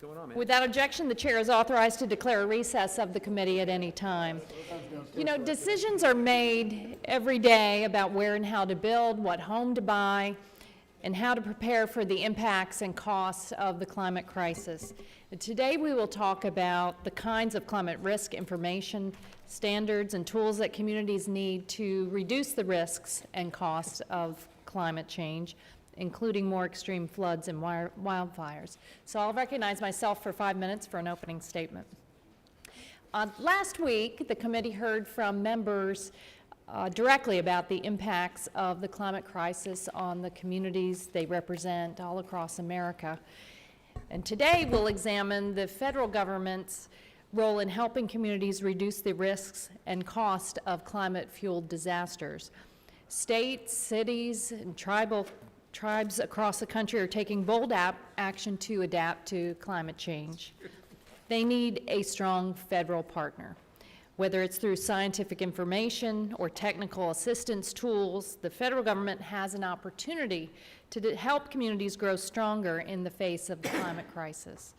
going on, man? Without objection, the chair is authorized to declare a recess of the committee at any time. You know, decisions are made every day about where and how to build, what home to buy, and how to prepare for the impacts and costs of the climate crisis. Today we will talk about the kinds of climate risk information, standards, and tools that communities need to reduce the risks and costs of climate change, including more extreme floods and wildfires. So I'll recognize myself for 5 minutes for an opening statement. Last week, the committee heard from members directly about the impacts of the climate crisis on the communities they represent all across America. And today we'll examine the federal government's role in helping communities reduce the risks and cost of climate-fueled disasters. States, cities, and tribes across the country are taking bold action to adapt to climate change. They need a strong federal partner. Whether it's through scientific information or technical assistance tools, the federal government has an opportunity to help communities grow stronger in the face of the climate crisis,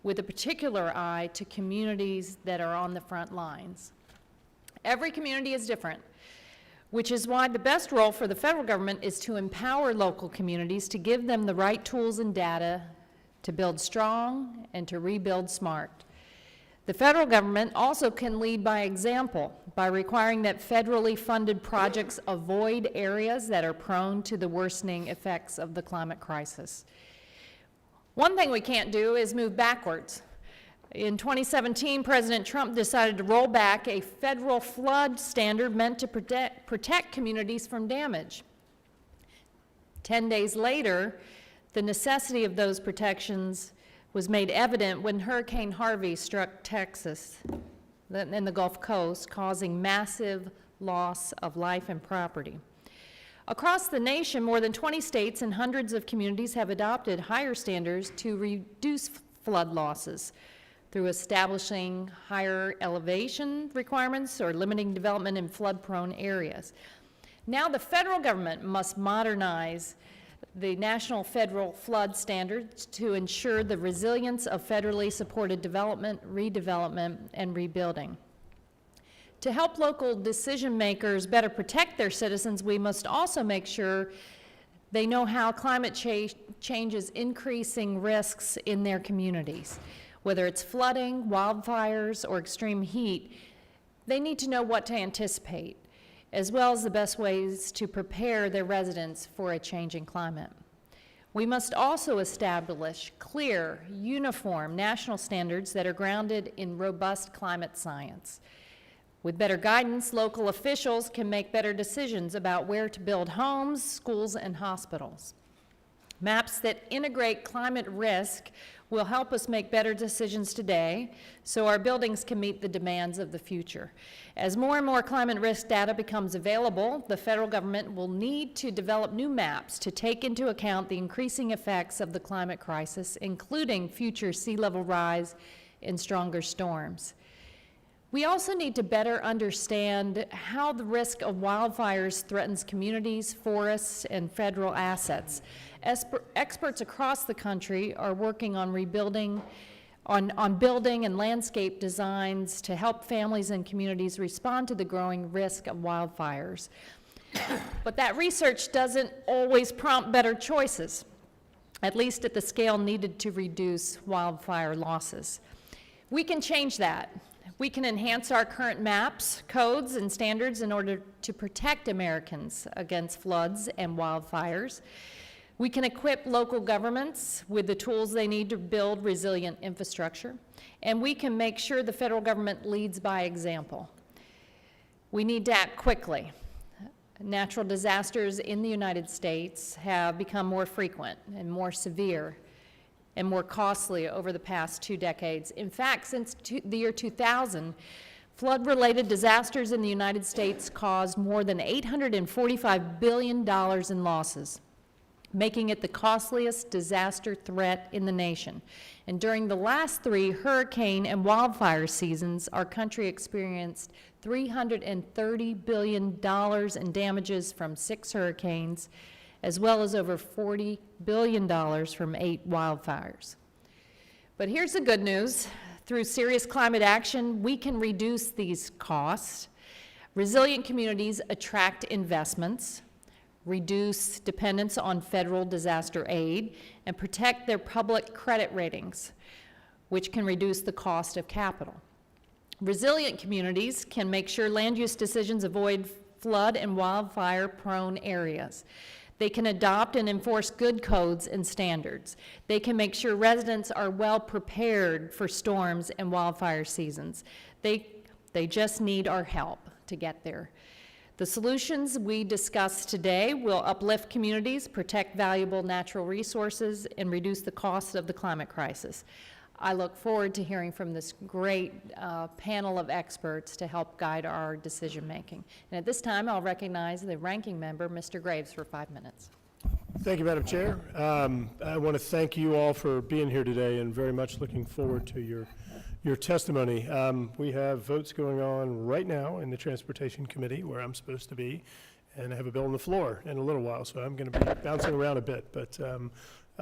with a particular eye to communities that are on the front lines. Every community is different, which is why the best role for the federal government is to empower local communities, to give them the right tools and data to build strong and to rebuild smart. The federal government also can lead by example by requiring that federally funded projects avoid areas that are prone to the worsening effects of the climate crisis. One thing we can't do is move backwards. In 2017, President Trump decided to roll back a federal flood standard meant to protect communities from damage. 10 days later, the necessity of those protections was made evident when Hurricane Harvey struck Texas and the Gulf Coast, causing massive loss of life and property. Across the nation, more than 20 states and hundreds of communities have adopted higher standards to reduce flood losses through establishing higher elevation requirements or limiting development in flood-prone areas. Now the federal government must modernize the National Federal Flood Standards to ensure the resilience of federally supported development, redevelopment, and rebuilding. To help local decision makers better protect their citizens, we must also make sure they know how climate change is increasing risks in their communities. Whether it's flooding, wildfires, or extreme heat, they need to know what to anticipate, as well as the best ways to prepare their residents for a changing climate. We must also establish clear, uniform national standards that are grounded in robust climate science. With better guidance, local officials can make better decisions about where to build homes, schools, and hospitals. Maps that integrate climate risk will help us make better decisions today so our buildings can meet the demands of the future. As more and more climate risk data becomes available, the federal government will need to develop new maps to take into account the increasing effects of the climate crisis, including future sea level rise and stronger storms. We also need to better understand how the risk of wildfires threatens communities, forests, and federal assets. Experts across the country are working on building and landscape designs to help families and communities respond to the growing risk of wildfires. But that research doesn't always prompt better choices, at least at the scale needed to reduce wildfire losses. We can change that. We can enhance our current maps, codes, and standards in order to protect Americans against floods and wildfires. We can equip local governments with the tools they need to build resilient infrastructure, and we can make sure the federal government leads by example. We need to act quickly. Natural disasters in the United States have become more frequent and more severe and more costly over the past 2 decades. In fact, since the year 2000, flood-related disasters in the United States caused more than $845 billion in losses, making it the costliest disaster threat in the nation. And during the last 3 hurricane and wildfire seasons, our country experienced $330 billion in damages from 6 hurricanes, as well as over $40 billion from 8 wildfires. But here's the good news. Through serious climate action, we can reduce these costs. Resilient communities attract investments, reduce dependence on federal disaster aid, and protect their public credit ratings, which can reduce the cost of capital. Resilient communities can make sure land use decisions avoid flood and wildfire-prone areas. They can adopt and enforce good codes and standards. They can make sure residents are well prepared for storms and wildfire seasons. They just need our help to get there. The solutions we discuss today will uplift communities, protect valuable natural resources, and reduce the cost of the climate crisis. I look forward to hearing from this great panel of experts to help guide our decision making. And at this time, I'll recognize the ranking member, Mr. Graves, for 5 minutes. Thank you, Madam Chair. I want to thank you all for being here today and very much looking forward to your testimony. We have votes going on right now in the Transportation Committee where I'm supposed to be, and I have a bill on the floor in a little while, so I'm going to be bouncing around a bit.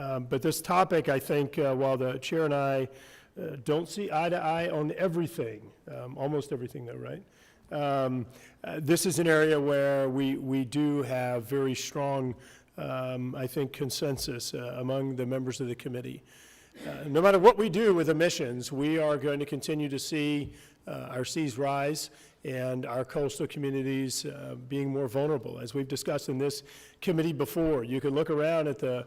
But this topic, I think, while the chair and I don't see eye to eye on everything, almost everything though, right? This is an area where we do have very strong, I think, consensus among the members of the committee. No matter what we do with emissions, we are going to continue to see our seas rise and our coastal communities being more vulnerable. As we've discussed in this committee before, you can look around at the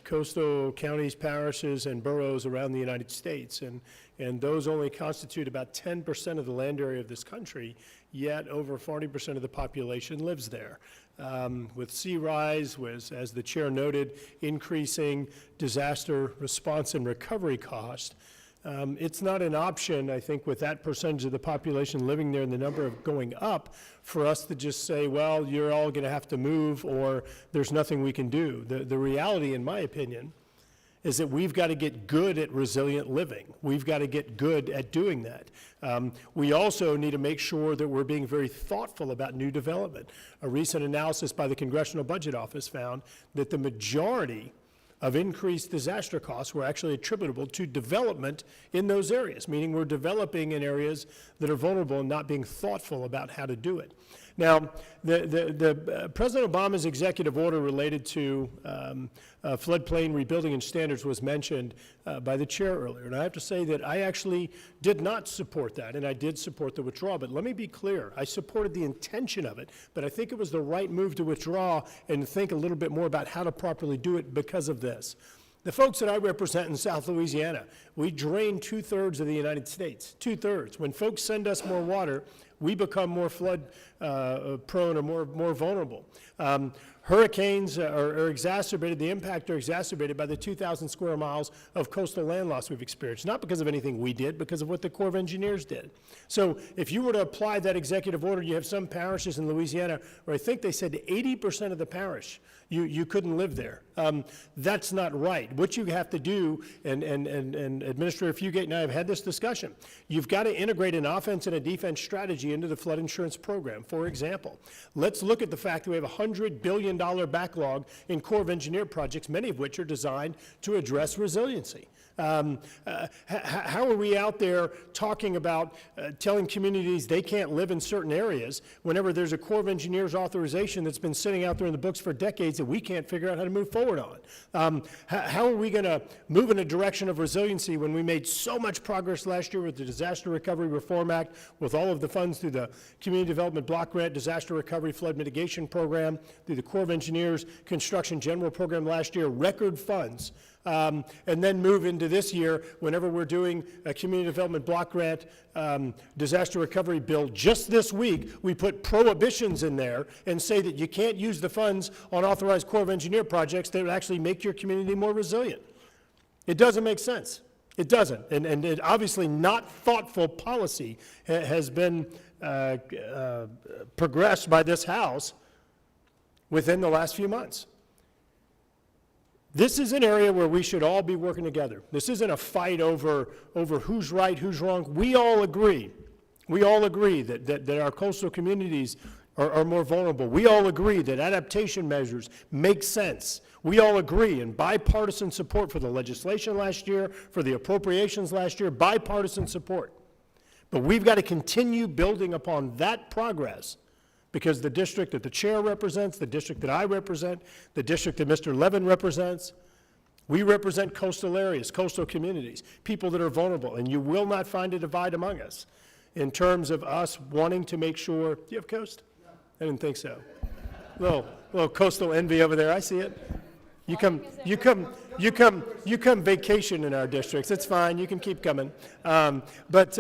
coastal counties, parishes, and boroughs around the United States, and those only constitute about 10% of the land area of this country, yet over 40% of the population lives there. With sea rise, as the chair noted, increasing disaster response and recovery cost, it's not an option, I think, with that percentage of the population living there and the number of going up, for us to just say, well, you're all going to have to move or there's nothing we can do. The reality, in my opinion, is that we've got to get good at resilient living. We've got to get good at doing that. We also need to make sure that we're being very thoughtful about new development. A recent analysis by the Congressional Budget Office found that the majority of increased disaster costs were actually attributable to development in those areas, meaning we're developing in areas that are vulnerable and not being thoughtful about how to do it. Now, President Obama's executive order related to floodplain rebuilding and standards was mentioned by the chair earlier, and I have to say that I actually did not support that, and I did support the withdrawal. But let me be clear, I supported the intention of it, but I think it was the right move to withdraw and think a little bit more about how to properly do it because of this. The folks that I represent in South Louisiana, we drain 2/3 of the United States, 2/3. When folks send us more water, we become more flood prone or more vulnerable. Hurricanes are exacerbated, the impact are exacerbated by the 2,000 square miles of coastal land loss we've experienced, not because of anything we did, because of what the Corps of Engineers did. So if you were to apply that executive order, you have some parishes in Louisiana where I think they said 80% of the parish, you couldn't live there. That's not right. What you have to do, and Administrator Fugate and I have had this discussion, you've got to integrate an offense and a defense strategy into the flood insurance program. For example, let's look at the fact that we have a $100 billion backlog in Corps of Engineer projects, many of which are designed to address resiliency. How are we out there talking about telling communities they can't live in certain areas whenever there's a Corps of Engineers authorization that's been sitting out there in the books for decades that we can't figure out how to move forward on? How are we going to move in a direction of resiliency when we made so much progress last year with the Disaster Recovery Reform Act, with all of the funds through the Community Development Block Grant, Disaster Recovery Flood Mitigation Program, through the Corps of Engineers Construction General Program last year, record funds. And then move into this year whenever we're doing a Community Development Block Grant disaster recovery bill. Just this week, we put prohibitions in there and say that you can't use the funds on authorized Corps of Engineer projects that would actually make your community more resilient. It doesn't make sense. It doesn't. And it obviously not thoughtful policy has been progressed by this House within the last few months. This is an area where we should all be working together. This isn't a fight over who's right, who's wrong. We all agree. We all agree that our coastal communities are more vulnerable. We all agree that adaptation measures make sense. We all agree in bipartisan support for the legislation last year, for the appropriations last year, bipartisan support. But we've got to continue building upon that progress, because the district that the chair represents, the district that I represent, the district that Mr. Levin represents, we represent coastal areas, coastal communities, people that are vulnerable, and you will not find a divide among us in terms of us wanting to make sure. Do you have coast? I didn't think so. Little coastal envy over there. I see it. You come vacation in our districts. It's fine. You can keep coming. But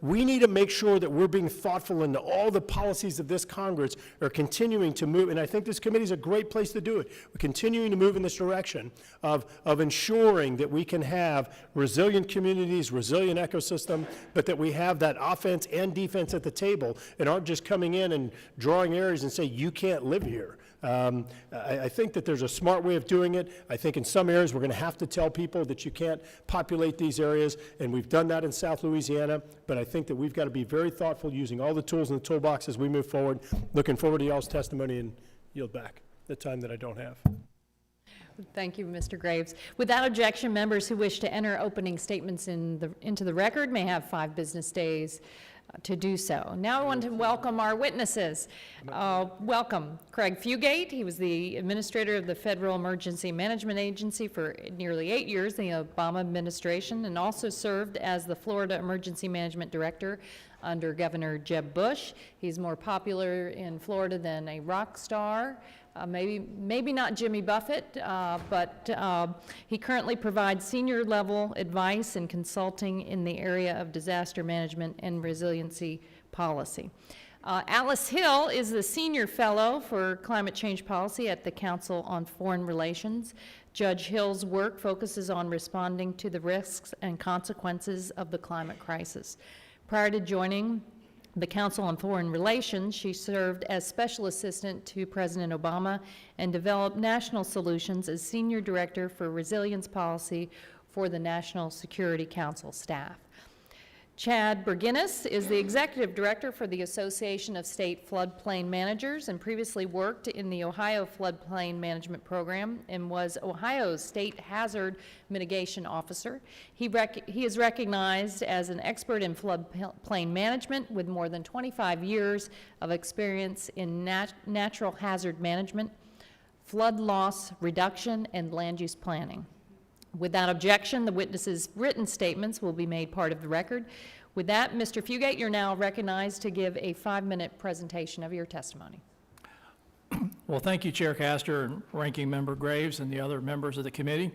we need to make sure that we're being thoughtful into all the policies of this Congress are continuing to move. And I think this committee is a great place to do it. We're continuing to move in this direction of ensuring that we can have resilient communities, resilient ecosystem, but that we have that offense and defense at the table and aren't just coming in and drawing areas and say, you can't live here. I think that there's a smart way of doing it. I think in some areas we're going to have to tell people that you can't populate these areas, and we've done that in South Louisiana, but I think that we've got to be very thoughtful using all the tools in the toolbox as we move forward. Looking forward to y'all's testimony, and yield back the time that I don't have. Thank you, Mr. Graves. Without objection, members who wish to enter opening statements into the record may have 5 business days to do so. Now I want to welcome our witnesses. Welcome Craig Fugate. He was the administrator of the Federal Emergency Management Agency for nearly 8 years in the Obama administration, and also served as the Florida Emergency Management Director under Governor Jeb Bush. He's more popular in Florida than a rock star. Maybe not Jimmy Buffett, but he currently provides senior level advice and consulting in the area of disaster management and resiliency policy. Alice Hill is the senior fellow for climate change policy at the Council on Foreign Relations. Judge Hill's work focuses on responding to the risks and consequences of the climate crisis. Prior to joining the Council on Foreign Relations, she served as Special Assistant to President Obama and developed national solutions as Senior Director for Resilience Policy for the National Security Council staff. Chad Brannis is the Executive Director for the Association of State Floodplain Managers and previously worked in the Ohio Floodplain Management Program and was Ohio's State Hazard Mitigation Officer. He is recognized as an expert in floodplain management with more than 25 years of experience in natural hazard management, flood loss reduction, and land use planning. Without objection, the witnesses' written statements will be made part of the record. With that, Mr. Fugate, you're now recognized to give a 5-minute presentation of your testimony. Well, thank you, Chair Castor and Ranking Member Graves and the other members of the committee.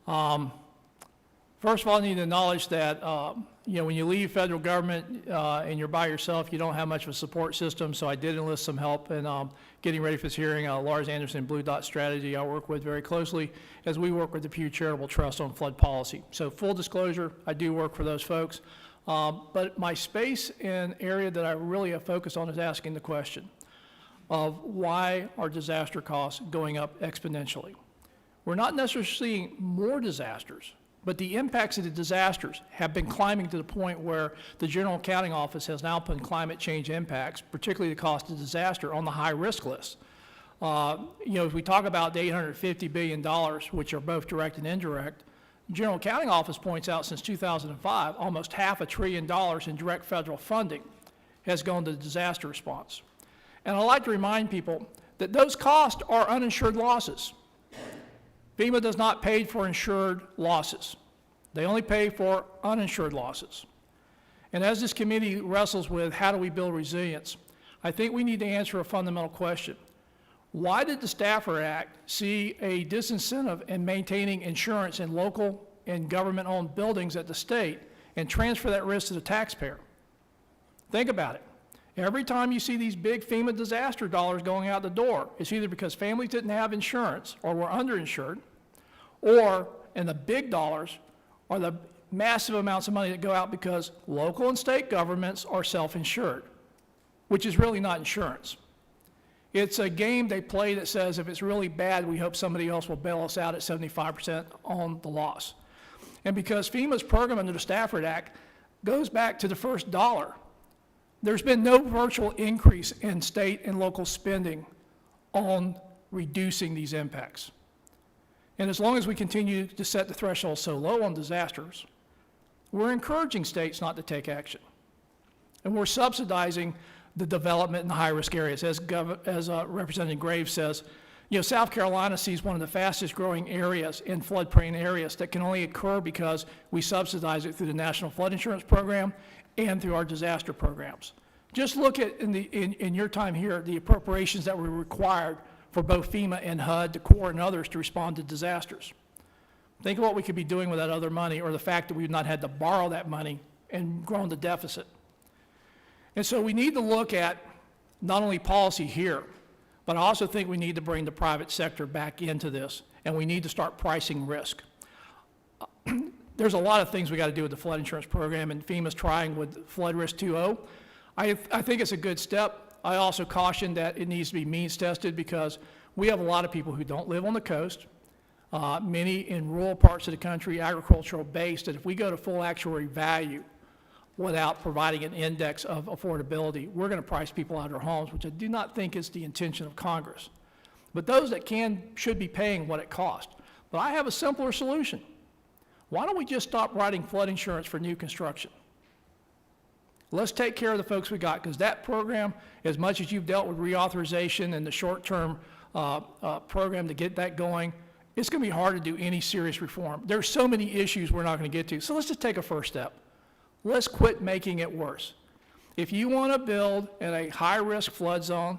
First of all, I need to acknowledge that when you leave federal government and you're by yourself, you don't have much of a support system, so I did enlist some help in getting ready for this hearing. Lars Anderson, Blue Dot Strategy, I work with very closely as we work with the Pew Charitable Trust on flood policy. So full disclosure, I do work for those folks, but my space and area that I really have focused on is asking the question of why are disaster costs going up exponentially? We're not necessarily seeing more disasters, but the impacts of the disasters have been climbing to the point where the General Accounting Office has now put climate change impacts, particularly the cost of disaster, on the high risk list. If we talk about the $850 billion, which are both direct and indirect, the General Accounting Office points out since 2005, almost $500 billion in direct federal funding has gone to disaster response. And I'd like to remind people that those costs are uninsured losses. FEMA does not pay for insured losses. They only pay for uninsured losses. And as this committee wrestles with how do we build resilience, I think we need to answer a fundamental question. Why did the Stafford Act see a disincentive in maintaining insurance in local and government-owned buildings at the state and transfer that risk to the taxpayer? Think about it. Every time you see these big FEMA disaster dollars going out the door, it's either because families didn't have insurance or were underinsured, and the big dollars are the massive amounts of money that go out because local and state governments are self-insured, which is really not insurance. It's a game they play that says if it's really bad, we hope somebody else will bail us out at 75% on the loss. And because FEMA's program under the Stafford Act goes back to the first dollar, there's been no virtual increase in state and local spending on reducing these impacts. And as long as we continue to set the threshold so low on disasters, we're encouraging states not to take action. And we're subsidizing the development in the high-risk areas. As Representative Graves says, South Carolina sees one of the fastest growing areas in floodplain areas that can only occur because we subsidize it through the National Flood Insurance Program and through our disaster programs. Just look at, in your time here, the appropriations that were required for both FEMA and HUD, the Corps, and others to respond to disasters. Think of what we could be doing with that other money, or the fact that we've not had to borrow that money and grown the deficit. And so we need to look at not only policy here, but I also think we need to bring the private sector back into this, and we need to start pricing risk. There's a lot of things we got to do with the flood insurance program, and FEMA's trying with Flood Risk 2.0. I think it's a good step. I also caution that it needs to be means tested, because we have a lot of people who don't live on the coast, many in rural parts of the country, agricultural based, that if we go to full actuary value without providing an index of affordability, we're going to price people out of their homes, which I do not think is the intention of Congress. But those that can should be paying what it costs. But I have a simpler solution. Why don't we just stop writing flood insurance for new construction? Let's take care of the folks we got, because that program, as much as you've dealt with reauthorization and the short-term program to get that going, it's going to be hard to do any serious reform. There's so many issues we're not going to get to. So let's just take a first step. Let's quit making it worse. If you want to build in a high-risk flood zone,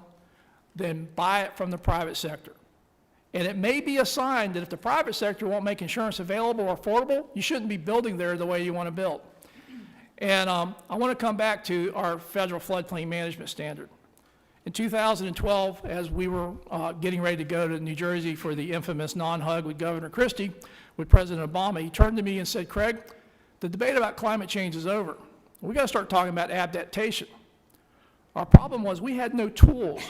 then buy it from the private sector. And it may be a sign that if the private sector won't make insurance available or affordable, you shouldn't be building there the way you want to build. And I want to come back to our federal floodplain management standard. In 2012, as we were getting ready to go to New Jersey for the infamous non-hug with Governor Christie, with President Obama, he turned to me and said, "Craig, the debate about climate change is over. We got to start talking about adaptation." Our problem was we had no tools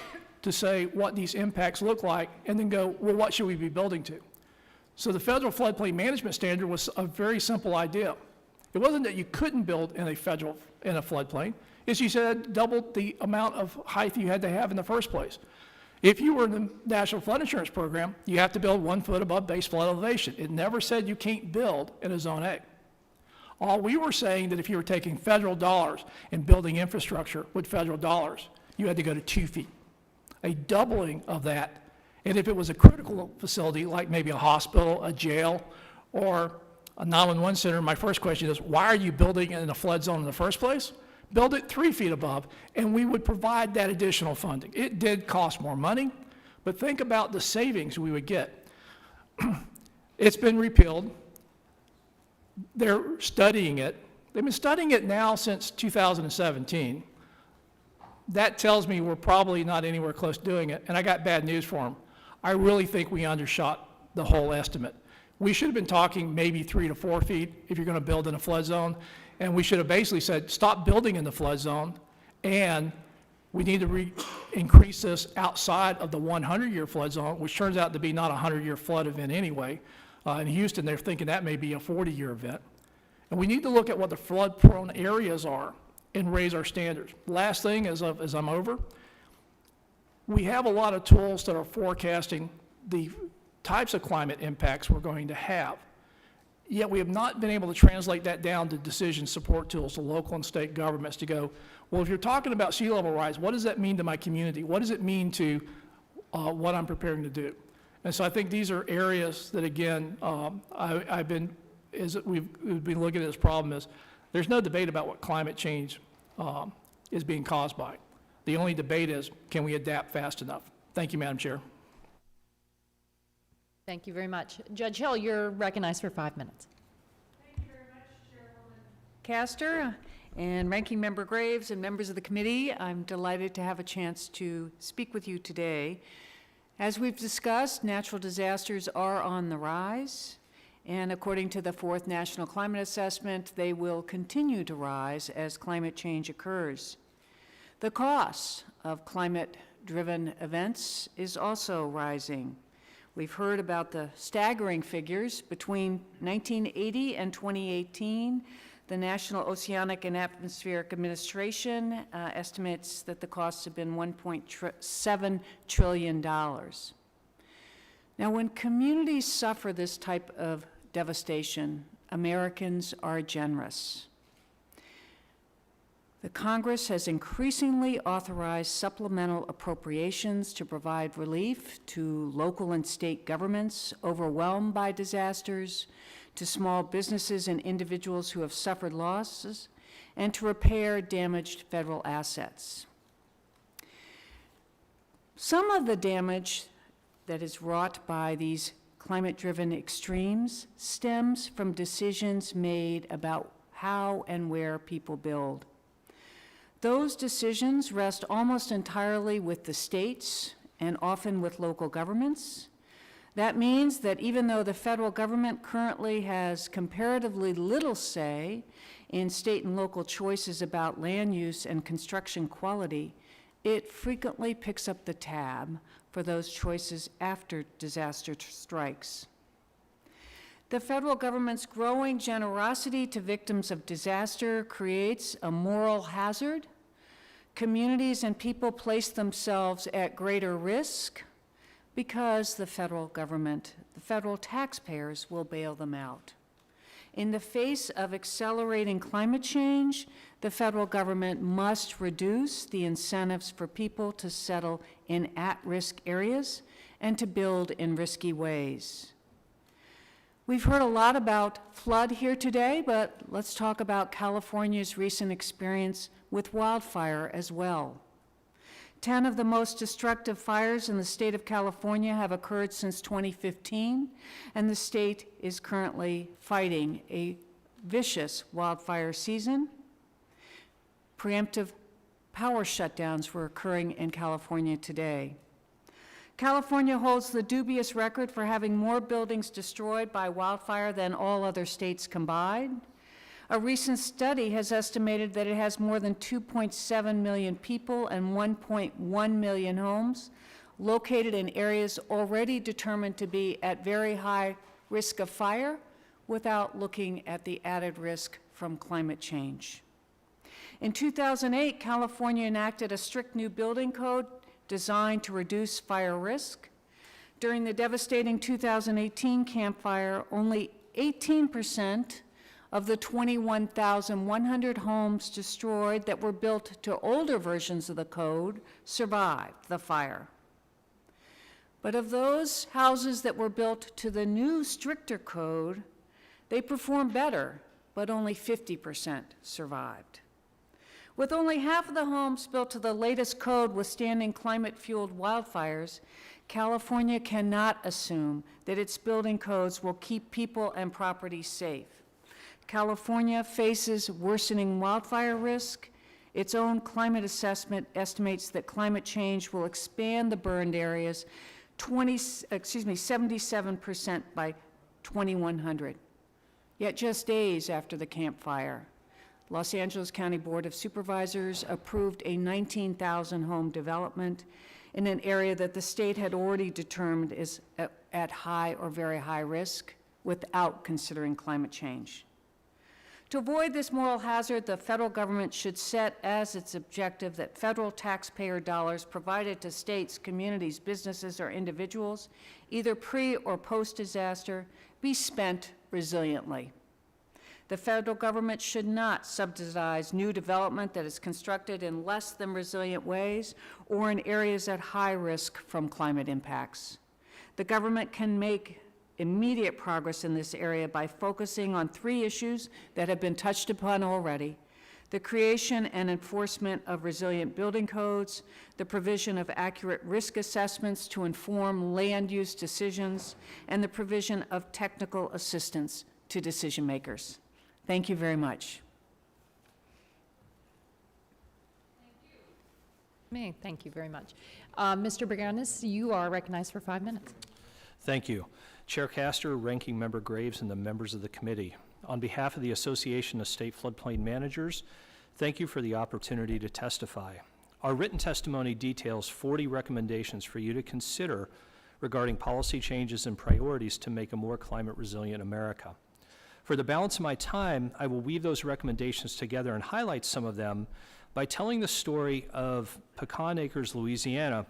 to say what these impacts look like and then go, well, what should we be building to? So the federal floodplain management standard was a very simple idea. It wasn't that you couldn't build in a floodplain. It's you said doubled the amount of height you had to have in the first place. If you were in the National Flood Insurance Program, you have to build 1 foot above base flood elevation. It never said you can't build in a Zone A. All we were saying that if you were taking federal dollars and building infrastructure with federal dollars, you had to go to 2 feet, a doubling of that. And if it was a critical facility, like maybe a hospital, a jail, or a 911 center, my first question is, why are you building in a flood zone in the first place? Build it 3 feet above, and we would provide that additional funding. It did cost more money, but think about the savings we would get. It's been repealed. They're studying it. They've been studying it now since 2017. That tells me we're probably not anywhere close to doing it, and I got bad news for them. I really think we undershot the whole estimate. We should have been talking maybe 3 to 4 feet if you're going to build in a flood zone, and we should have basically said, stop building in the flood zone, and we need to increase this outside of the 100-year flood zone, which turns out to be not a 100-year flood event anyway. In Houston, they're thinking that may be a 40-year event. And we need to look at what the flood-prone areas are and raise our standards. Last thing, as I'm over, we have a lot of tools that are forecasting the types of climate impacts we're going to have. Yet we have not been able to translate that down to decision support tools to local and state governments to go, well, if you're talking about sea level rise, what does that mean to my community? What does it mean to what I'm preparing to do? And so I think these are areas that, again, we've been looking at this problem is there's no debate about what climate change is being caused by. The only debate is, can we adapt fast enough? Thank you, Madam Chair. Thank you very much. Judge Hill, you're recognized for 5 minutes. Thank you very much, Chairwoman Castor and Ranking Member Graves and members of the committee. I'm delighted to have a chance to speak with you today. As we've discussed, natural disasters are on the rise, and according to the 4th National Climate Assessment, they will continue to rise as climate change occurs. The cost of climate-driven events is also rising. We've heard about the staggering figures. Between 1980 and 2018, the National Oceanic and Atmospheric Administration estimates that the costs have been $1.7 trillion. Now, when communities suffer this type of devastation, Americans are generous. The Congress has increasingly authorized supplemental appropriations to provide relief to local and state governments overwhelmed by disasters, to small businesses and individuals who have suffered losses, and to repair damaged federal assets. Some of the damage that is wrought by these climate-driven extremes stems from decisions made about how and where people build. Those decisions rest almost entirely with the states and often with local governments. That means that even though the federal government currently has comparatively little say in state and local choices about land use and construction quality, it frequently picks up the tab for those choices after disaster strikes. The federal government's growing generosity to victims of disaster creates a moral hazard. Communities and people place themselves at greater risk because the federal government, the federal taxpayers, will bail them out. In the face of accelerating climate change, the federal government must reduce the incentives for people to settle in at-risk areas and to build in risky ways. We've heard a lot about flood here today, but let's talk about California's recent experience with wildfire as well. 10 of the most destructive fires in the state of California have occurred since 2015, and the state is currently fighting a vicious wildfire season. Preemptive power shutdowns were occurring in California today. California holds the dubious record for having more buildings destroyed by wildfire than all other states combined. A recent study has estimated that it has more than 2.7 million people and 1.1 million homes located in areas already determined to be at very high risk of fire without looking at the added risk from climate change. In 2008, California enacted a strict new building code designed to reduce fire risk. During the devastating 2018 Camp Fire, only 18% of the 21,100 homes destroyed that were built to older versions of the code survived the fire. But of those houses that were built to the new, stricter code, they performed better, but only 50% survived. With only half of the homes built to the latest code withstanding climate-fueled wildfires, California cannot assume that its building codes will keep people and property safe. California faces worsening wildfire risk. Its own climate assessment estimates that climate change will expand the burned areas 77% by 2100. Yet just days after the Camp Fire, Los Angeles County Board of Supervisors approved a 19,000 home development in an area that the state had already determined is at high or very high risk without considering climate change. To avoid this moral hazard, the federal government should set as its objective that federal taxpayer dollars provided to states, communities, businesses, or individuals, either pre or post-disaster, be spent resiliently. The federal government should not subsidize new development that is constructed in less than resilient ways or in areas at high risk from climate impacts. The government can make immediate progress in this area by focusing on 3 issues that have been touched upon already: the creation and enforcement of resilient building codes, the provision of accurate risk assessments to inform land use decisions, and the provision of technical assistance to decision makers. Thank you very much. Thank you very much. Mr. Brannis, you are recognized for 5 minutes. Thank you. Chair Castor, Ranking Member Graves, and the members of the committee. On behalf of the Association of State Floodplain Managers, thank you for the opportunity to testify. Our written testimony details 40 recommendations for you to consider regarding policy changes and priorities to make a more climate resilient America. For the balance of my time, I will weave those recommendations together and highlight some of them by telling the story of Pecan Acres, Louisiana,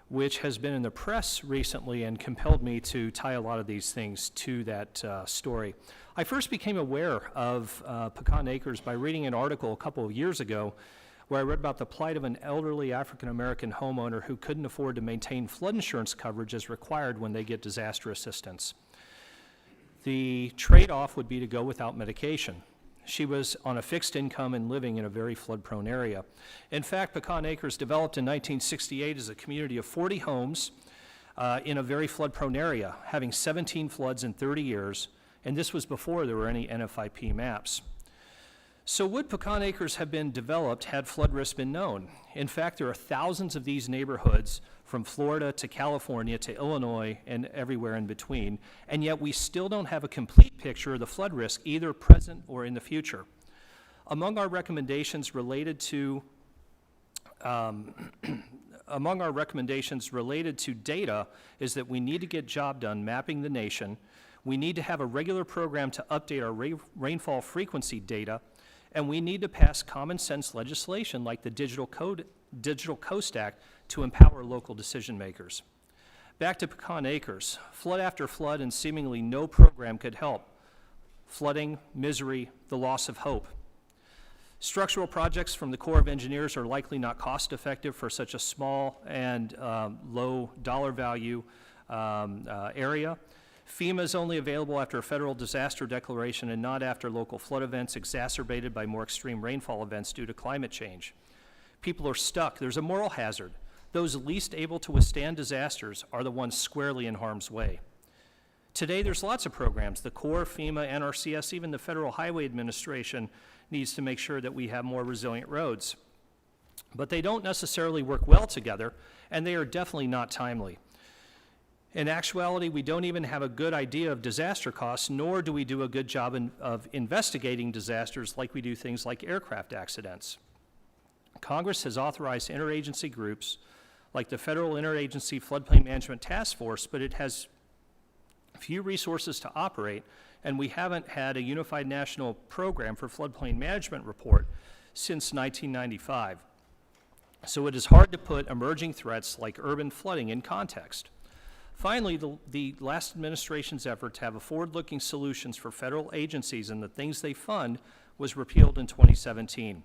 which has been in the press recently and compelled me to tie a lot of these things to that story. I first became aware of Pecan Acres by reading an article a couple of years ago where I read about the plight of an elderly African-American homeowner who couldn't afford to maintain flood insurance coverage as required when they get disaster assistance. The trade-off would be to go without medication. She was on a fixed income and living in a very flood-prone area. In fact, Pecan Acres developed in 1968 as a community of 40 homes in a very flood-prone area, having 17 floods in 30 years, and this was before there were any NFIP maps. So would Pecan Acres have been developed had flood risk been known? In fact, there are thousands of these neighborhoods from Florida to California to Illinois and everywhere in between, and yet we still don't have a complete picture of the flood risk, either present or in the future. Among our recommendations related to data is that we need to get job done mapping the nation. We need to have a regular program to update our rainfall frequency data, and we need to pass common sense legislation like the Digital Coast Act to empower local decision makers. Back to Pecan Acres. Flood after flood and seemingly no program could help. Flooding, misery, the loss of hope. Structural projects from the Corps of Engineers are likely not cost effective for such a small and low dollar value area. FEMA is only available after a federal disaster declaration and not after local flood events exacerbated by more extreme rainfall events due to climate change. People are stuck. There's a moral hazard. Those least able to withstand disasters are the ones squarely in harm's way. Today, there's lots of programs. The Corps, FEMA, NRCS, even the Federal Highway Administration needs to make sure that we have more resilient roads. But they don't necessarily work well together, and they are definitely not timely. In actuality, we don't even have a good idea of disaster costs, nor do we do a good job of investigating disasters like we do things like aircraft accidents. Congress has authorized interagency groups like the Federal Interagency Floodplain Management Task Force, but it has few resources to operate, and we haven't had a unified national program for floodplain management report since 1995. So it is hard to put emerging threats like urban flooding in context. Finally, the last administration's effort to have forward-looking solutions for federal agencies and the things they fund was repealed in 2017.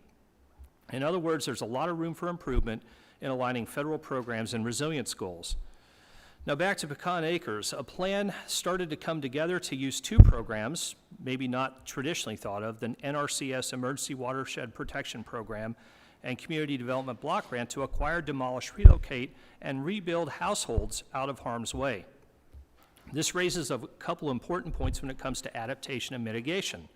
In other words, there's a lot of room for improvement in aligning federal programs and resilience goals. Now back to Pecan Acres. A plan started to come together to use two programs, maybe not traditionally thought of, the NRCS Emergency Watershed Protection Program and Community Development Block Grant to acquire, demolish, relocate, and rebuild households out of harm's way. This raises a couple important points when it comes to adaptation and mitigation.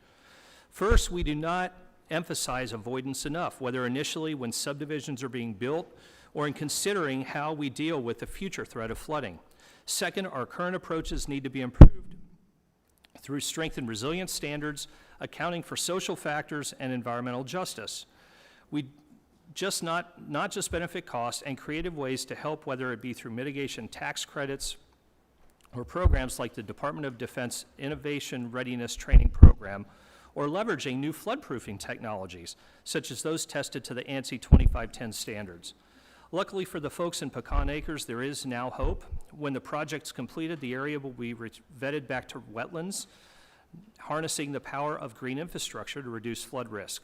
First, we do not emphasize avoidance enough, whether initially when subdivisions are being built or in considering how we deal with the future threat of flooding. Second, our current approaches need to be improved through strengthened resilience standards, accounting for social factors and environmental justice. We just not just benefit costs and creative ways to help, whether it be through mitigation tax credits or programs like the Department of Defense Innovation Readiness Training Program, or leveraging new floodproofing technologies, such as those tested to the ANSI 2510 standards. Luckily for the folks in Pecan Acres, there is now hope. When the project's completed, the area will be vetted back to wetlands, harnessing the power of green infrastructure to reduce flood risk.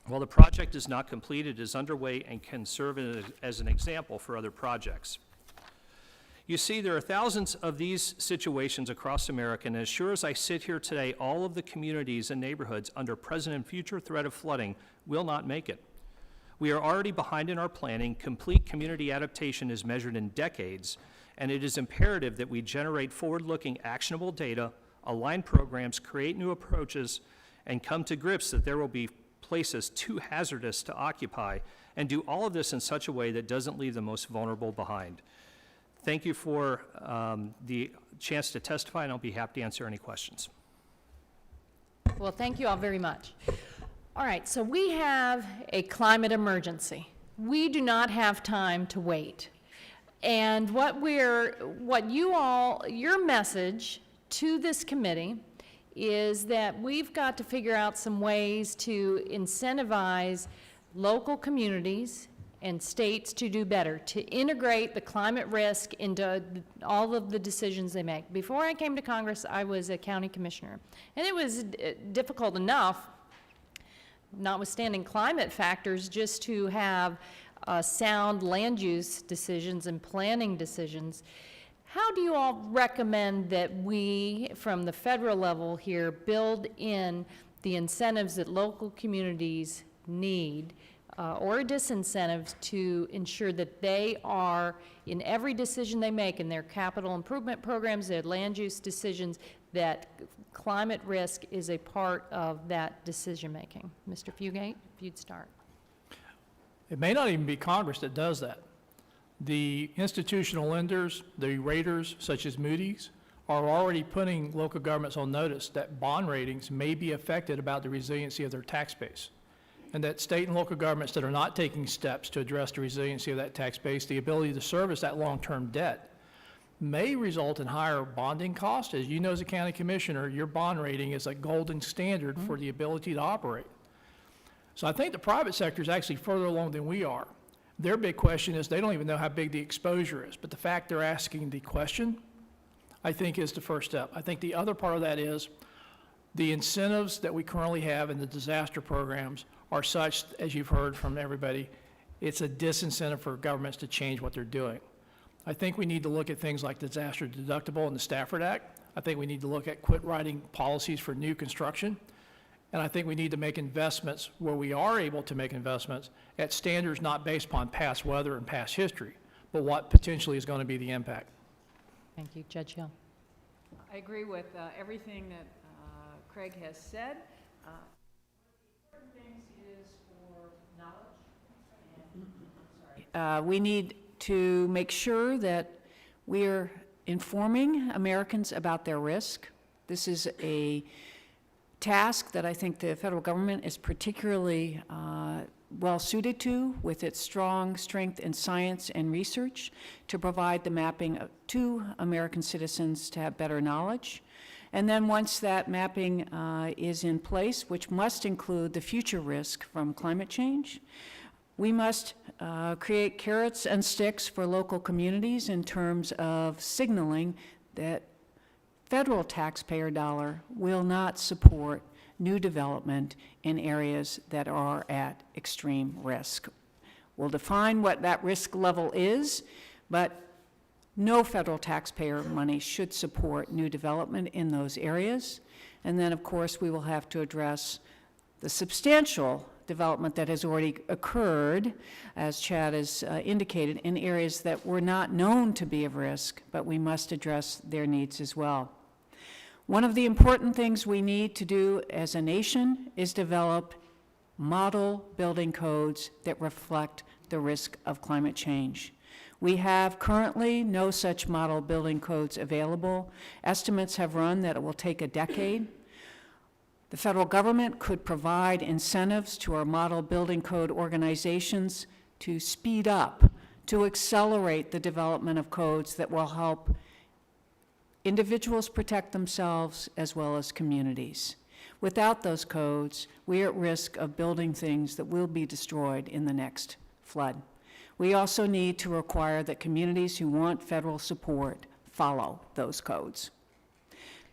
While the project is not complete, it is underway and can serve as an example for other projects. You see, there are thousands of these situations across America, and as sure as I sit here today, all of the communities and neighborhoods under present and future threat of flooding will not make it. We are already behind in our planning. Complete community adaptation is measured in decades, and it is imperative that we generate forward-looking, actionable data, align programs, create new approaches, and come to grips that there will be places too hazardous to occupy, and do all of this in such a way that doesn't leave the most vulnerable behind. Thank you for the chance to testify, and I'll be happy to answer any questions. Well, thank you all very much. All right, so we have a climate emergency. We do not have time to wait. And your message to this committee is that we've got to figure out some ways to incentivize local communities and states to do better, to integrate the climate risk into all of the decisions they make. Before I came to Congress, I was a county commissioner, and it was difficult enough, notwithstanding climate factors, just to have sound land use decisions and planning decisions. How do you all recommend that we, from the federal level here, build in the incentives that local communities need, or disincentives, to ensure that they are, in every decision they make, in their capital improvement programs, their land use decisions, that climate risk is a part of that decision-making? Mr. Fugate, if you'd start. It may not even be Congress that does that. The institutional lenders, the raters, such as Moody's, are already putting local governments on notice that bond ratings may be affected about the resiliency of their tax base, and that state and local governments that are not taking steps to address the resiliency of that tax base, the ability to service that long-term debt, may result in higher bonding costs. As you know, as a county commissioner, your bond rating is a golden standard for the ability to operate. So I think the private sector is actually further along than we are. Their big question is they don't even know how big the exposure is, but the fact they're asking the question, I think, is the first step. I think the other part of that is the incentives that we currently have in the disaster programs are such, as you've heard from everybody, it's a disincentive for governments to change what they're doing. I think we need to look at things like disaster deductible in the Stafford Act. I think we need to look at quit writing policies for new construction. And I think we need to make investments where we are able to make investments at standards not based upon past weather and past history, but what potentially is going to be the impact. Thank you. Judge Hill. I agree with everything that Craig has said. One of the important things is for knowledge. We need to make sure that we're informing Americans about their risk. This is a task that I think the federal government is particularly well suited to, with its strong strength in science and research, to provide the mapping to American citizens to have better knowledge. And then once that mapping is in place, which must include the future risk from climate change, we must create carrots and sticks for local communities in terms of signaling that federal taxpayer dollar will not support new development in areas that are at extreme risk. We'll define what that risk level is, but no federal taxpayer money should support new development in those areas. And then, of course, we will have to address the substantial development that has already occurred, as Chad has indicated, in areas that were not known to be of risk, but we must address their needs as well. One of the important things we need to do as a nation is develop model building codes that reflect the risk of climate change. We have currently no such model building codes available. Estimates have run that it will take a decade. The federal government could provide incentives to our model building code organizations to speed up, to accelerate the development of codes that will help individuals protect themselves as well as communities. Without those codes, we are at risk of building things that will be destroyed in the next flood. We also need to require that communities who want federal support follow those codes.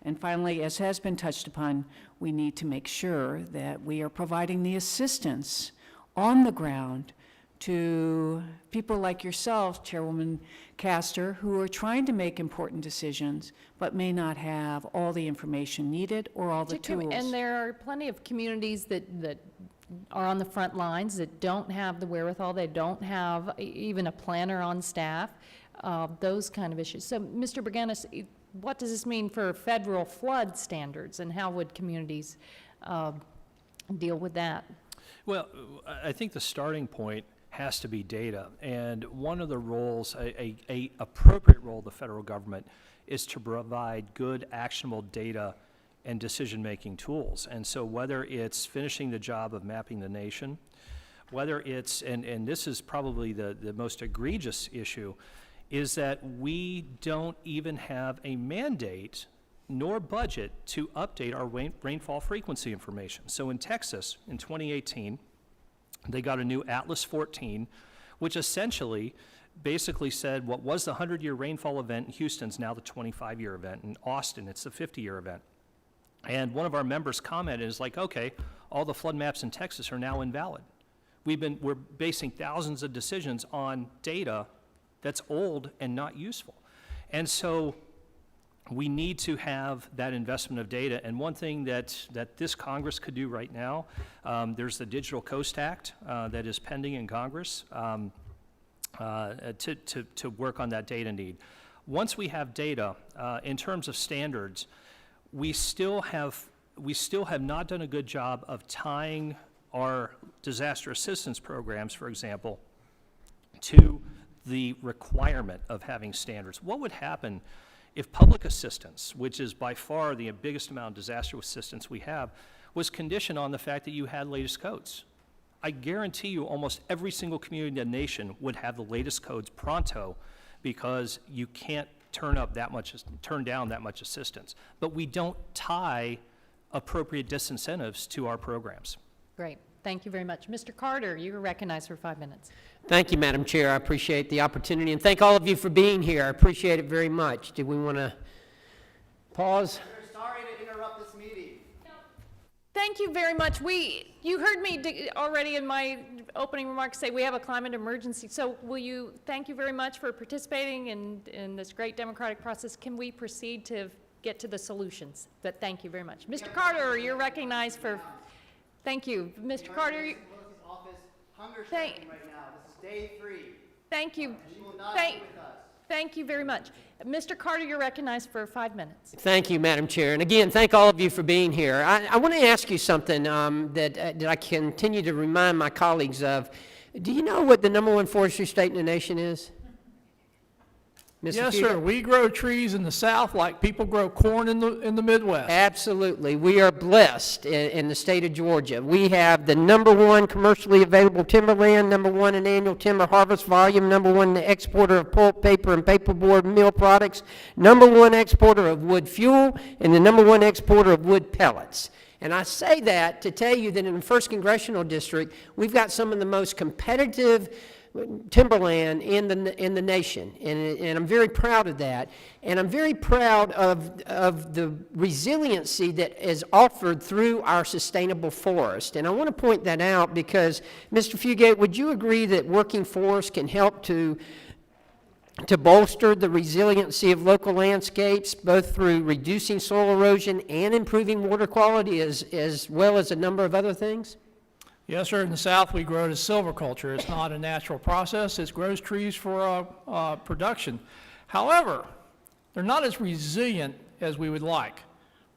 And finally, as has been touched upon, we need to make sure that we are providing the assistance on the ground to people like yourself, Chairwoman Castor, who are trying to make important decisions, but may not have all the information needed or all the tools. And there are plenty of communities that are on the front lines that don't have the wherewithal, they don't have even a planner on staff, those kind of issues. So, Mr. Brannis, what does this mean for federal flood standards, and how would communities deal with that? Well, I think the starting point has to be data, and one of the roles, a appropriate role of the federal government, is to provide good, actionable data and decision-making tools. And so whether it's finishing the job of mapping the nation, whether it's, and this is probably the most egregious issue, is that we don't even have a mandate nor budget to update our rainfall frequency information. So in Texas, in 2018, they got a new Atlas 14, which essentially basically said what was the 100-year rainfall event in Houston's now the 25-year event. In Austin, it's the 50-year event. And one of our members commented, is like, okay, all the flood maps in Texas are now invalid. We're basing thousands of decisions on data that's old and not useful. And so we need to have that investment of data. And one thing that this Congress could do right now, there's the Digital Coast Act that is pending in Congress to work on that data need. Once we have data, in terms of standards, we still have not done a good job of tying our disaster assistance programs, for example, to the requirement of having standards. What would happen if public assistance, which is by far the biggest amount of disaster assistance we have, was conditioned on the fact that you had latest codes? I guarantee you almost every single community in the nation would have the latest codes pronto, because you can't turn down that much assistance. But we don't tie appropriate disincentives to our programs. Great. Thank you very much. Mr. Carter, you are recognized for 5 minutes. Thank you, Madam Chair. I appreciate the opportunity, and thank all of you for being here. I appreciate it very much. Do we want to pause? We're sorry to interrupt this meeting. Thank you very much. You heard me already in my opening remarks say we have a climate emergency. So thank you very much for participating in this great democratic process. Can we proceed to get to the solutions? But thank you very much. Mr. Carter, you're recognized for, thank you. Mr. Carter. Office hunger striking right now. This is day 3. Thank you. She will not be with us. Thank you very much. Mr. Carter, you're recognized for 5 minutes. Thank you, Madam Chair. And again, thank all of you for being here. I want to ask you something that I continue to remind my colleagues of. Do you know what the #1 forestry state in the nation is? Mr. Yes, Fugate? sir. We grow trees in the South like people grow corn in the Midwest. Absolutely. We are blessed in the state of Georgia. We have the #1 commercially available timberland, #1 in annual timber harvest volume, #1 exporter of pulp, paper, and paperboard mill products, #1 exporter of wood fuel, and the #1 exporter of wood pellets. And I say that to tell you that in the 1st Congressional District, we've got some of the most competitive timberland in the nation, and I'm very proud of that, and I'm very proud of the resiliency that is offered through our sustainable forest. And I want to point that out because, Mr. Fugate, would you agree that working forests can help to bolster the resiliency of local landscapes, both through reducing soil erosion and improving water quality, as well as a number of other things? Yes, sir. In the South, we grow it as silviculture. It's not a natural process. It grows trees for production. However, they're not as resilient as we would like.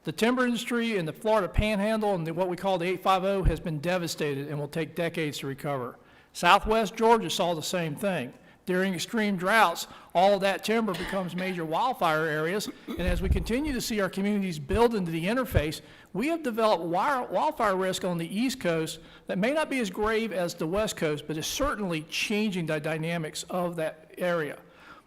The timber industry in the Florida Panhandle and what we call the 850 has been devastated and will take decades to recover. Southwest Georgia saw the same thing. During extreme droughts, all of that timber becomes major wildfire areas, and as we continue to see our communities build into the interface, we have developed wildfire risk on the East Coast that may not be as grave as the West Coast, but is certainly changing the dynamics of that area.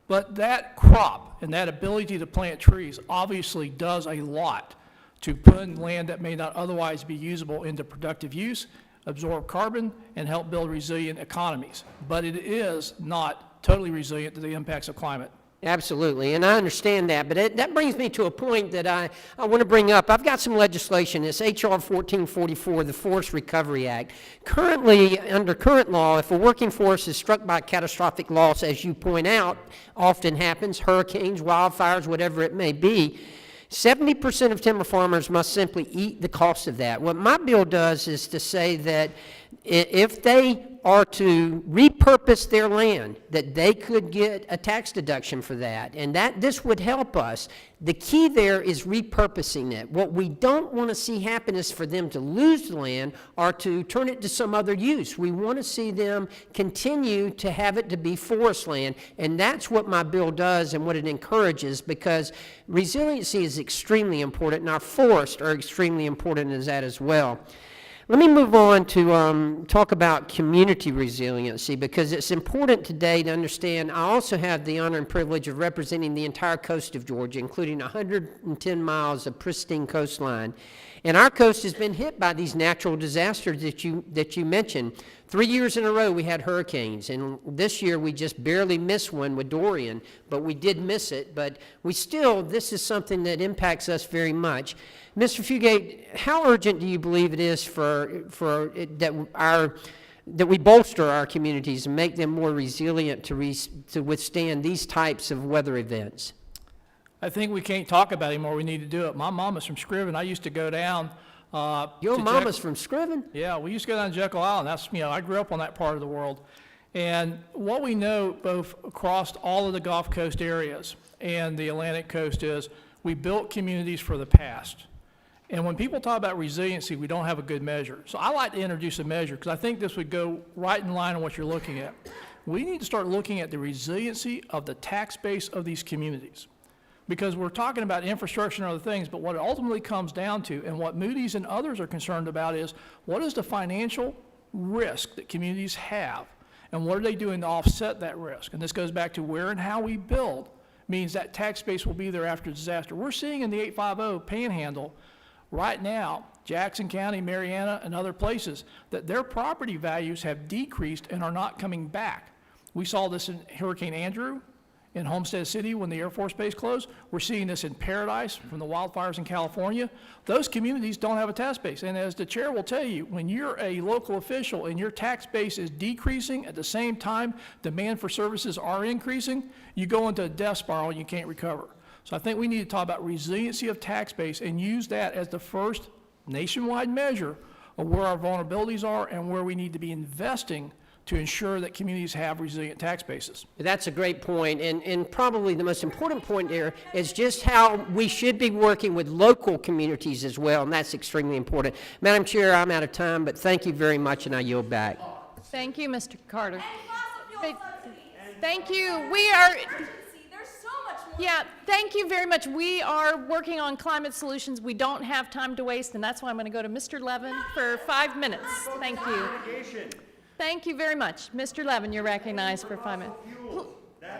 But that crop and that ability to plant trees obviously does a lot to put land that may not otherwise be usable into productive use, absorb carbon, and help build resilient economies. But it is not totally resilient to the impacts of climate. Absolutely, and I understand that, but that brings me to a point that I want to bring up. I've got some legislation. It's H.R. 1444, the Forest Recovery Act. Currently, under current law, if a working forest is struck by catastrophic loss, as you point out, often happens, hurricanes, wildfires, whatever it may be, 70% of timber farmers must simply eat the cost of that. What my bill does is to say that if they are to repurpose their land, that they could get a tax deduction for that, and that this would help us. The key there is repurposing it. What we don't want to see happen is for them to lose the land or to turn it to some other use. We want to see them continue to have it to be forest land, and that's what my bill does and what it encourages, because resiliency is extremely important, and our forests are extremely important as that as well. Let me move on to talk about community resiliency, because it's important today to understand. I also have the honor and privilege of representing the entire coast of Georgia, including 110 miles of pristine coastline. And our coast has been hit by these natural disasters that you mentioned. 3 years in a row we had hurricanes, and this year we just barely missed one with Dorian, but we did miss it. But this is something that impacts us very much. Mr. Fugate, how urgent do you believe it is that we bolster our communities and make them more resilient to withstand these types of weather events? I think we can't talk about it anymore. We need to do it. My mom is from Scriven. I used to go down. Your to mama's from Scriven? Yeah, we used to go down to Jekyll Island. I grew up on that part of the world. And what we know both across all of the Gulf Coast areas and the Atlantic coast is we built communities for the past. And when people talk about resiliency, we don't have a good measure. So I like to introduce a measure because I think this would go right in line on what you're looking at. We need to start looking at the resiliency of the tax base of these communities. Because we're talking about infrastructure and other things, but what it ultimately comes down to, and what Moody's and others are concerned about, is what is the financial risk that communities have, and what are they doing to offset that risk? And this goes back to where and how we build, means that tax base will be there after disaster. We're seeing in the 850 Panhandle right now, Jackson County, Mariana, and other places, that their property values have decreased and are not coming back. We saw this in Hurricane Andrew, in Homestead City when the Air Force Base closed. We're seeing this in Paradise from the wildfires in California. Those communities don't have a tax base. And as the chair will tell you, when you're a local official and your tax base is decreasing at the same time demand for services are increasing, you go into a death spiral and you can't recover. So I think we need to talk about resiliency of tax base and use that as the first nationwide measure of where our vulnerabilities are and where we need to be investing to ensure that communities have resilient tax bases. That's a great point, and probably the most important point there is just how we should be working with local communities as well, and that's extremely important. Madam Chair, I'm out of time, but thank you very much, and I yield back. Thank you, Mr. Carter. And Thank you. We are, there's so much more. yeah, thank you very much. We are working on climate solutions. We don't have time to waste, and that's why I'm going to go to Mr. Levin for 5 minutes. Thank you. Thank you very much. Mr. Levin, you're recognized for 5 minutes.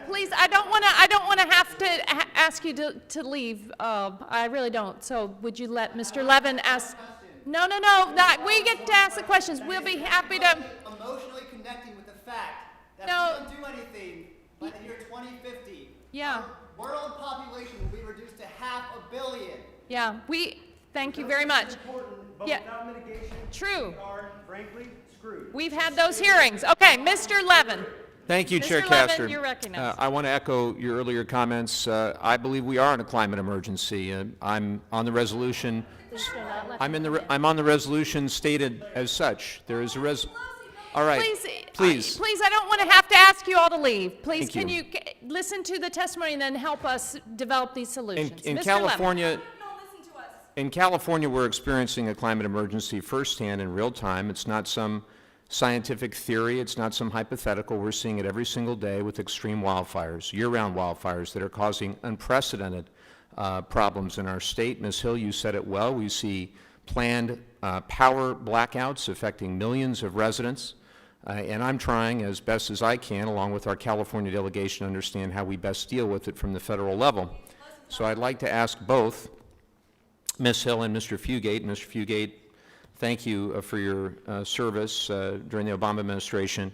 Please, I don't want to have to ask you to leave. I really don't. So would you let Mr. Levin ask? No. We get to ask the questions. We'll be happy to. Emotionally connecting with the fact that No. if we don't do anything by the year 2050, Yeah. our world population will be reduced to 500 million. Yeah, thank you very much. But Yeah. without mitigation, True. we are frankly screwed. We've had those hearings. Okay, Mr. Levin. Thank you, Chair Mr. Levin, Castor. you're recognized. I want to echo your earlier comments. I believe we are in a climate emergency. I'm on the resolution. I'm on the resolution stated as such. There is a All right. Please. Please, I don't want to have to ask you all to leave. Please, Thank can you. you listen to the testimony and then help us develop these solutions? In Mr. Levin. California, Don't listen to us. in California, we're experiencing a climate emergency firsthand in real time. It's not some scientific theory. It's not some hypothetical. We're seeing it every single day with extreme wildfires, year-round wildfires that are causing unprecedented problems in our state. Ms. Hill, you said it well. We see planned power blackouts affecting millions of residents. And I'm trying as best as I can, along with our California delegation, to understand how we best deal with it from the federal level. So I'd like to ask both Ms. Hill and Mr. Fugate. Mr. Fugate, thank you for your service during the Obama administration.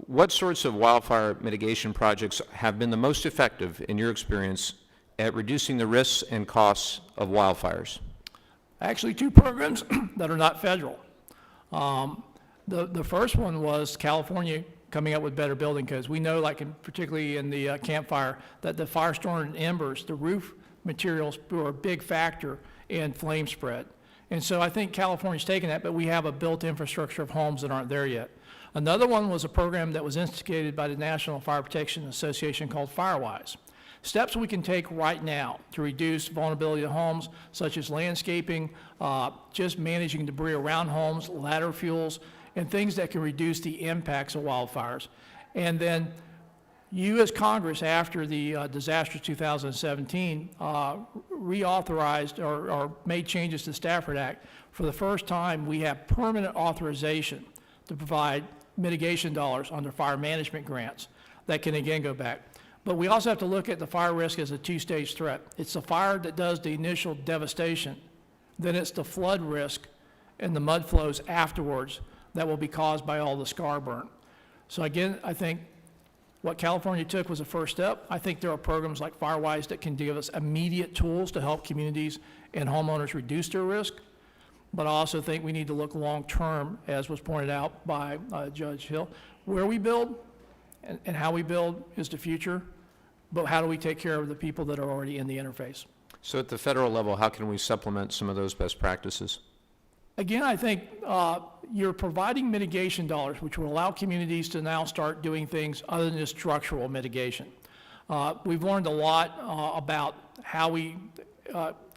What sorts of wildfire mitigation projects have been the most effective, in your experience, at reducing the risks and costs of wildfires? Actually, two programs that are not federal. The first one was California coming up with better building codes. We know, particularly in the Camp Fire, that the fire-storm embers, the roof materials, were a big factor in flame spread. And so I think California's taken that, but we have a built infrastructure of homes that aren't there yet. Another one was a program that was instigated by the National Fire Protection Association called FireWise. Steps we can take right now to reduce vulnerability to homes, such as landscaping, just managing debris around homes, ladder fuels, and things that can reduce the impacts of wildfires. And then You as Congress, after the disaster 2017, reauthorized or made changes to the Stafford Act. For the first time, we have permanent authorization to provide mitigation dollars under fire management grants that can again go back. But we also have to look at the fire risk as a two-stage threat. It's the fire that does the initial devastation, then it's the flood risk and the mud flows afterwards that will be caused by all the scar burn. So again, I think what California took was a first step. I think there are programs like FireWise that can give us immediate tools to help communities and homeowners reduce their risk. But I also think we need to look long-term, as was pointed out by Judge Hill. Where we build and how we build is the future, but how do we take care of the people that are already in the interface? So at the federal level, how can we supplement some of those best practices? Again, I think you're providing mitigation dollars, which will allow communities to now start doing things other than just structural mitigation. We've learned a lot about how we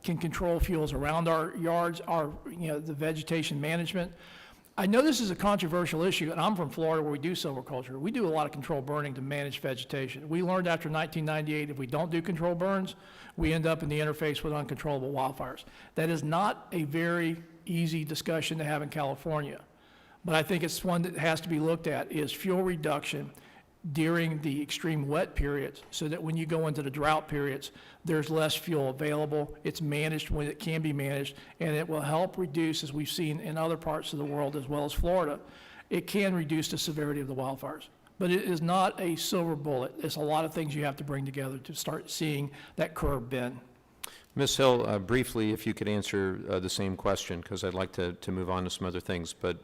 can control fuels around our yards, the vegetation management. I know this is a controversial issue, and I'm from Florida where we do silviculture. We do a lot of controlled burning to manage vegetation. We learned after 1998, if we don't do controlled burns, we end up in the interface with uncontrollable wildfires. That is not a very easy discussion to have in California, but I think it's one that has to be looked at, is fuel reduction during the extreme wet periods, so that when you go into the drought periods, there's less fuel available. It's managed when it can be managed, and it will help reduce, as we've seen in other parts of the world as well as Florida, it can reduce the severity of the wildfires. But it is not a silver bullet. There's a lot of things you have to bring together to start seeing that curve bend. Ms. Hill, briefly, if you could answer the same question, because I'd like to move on to some other things, but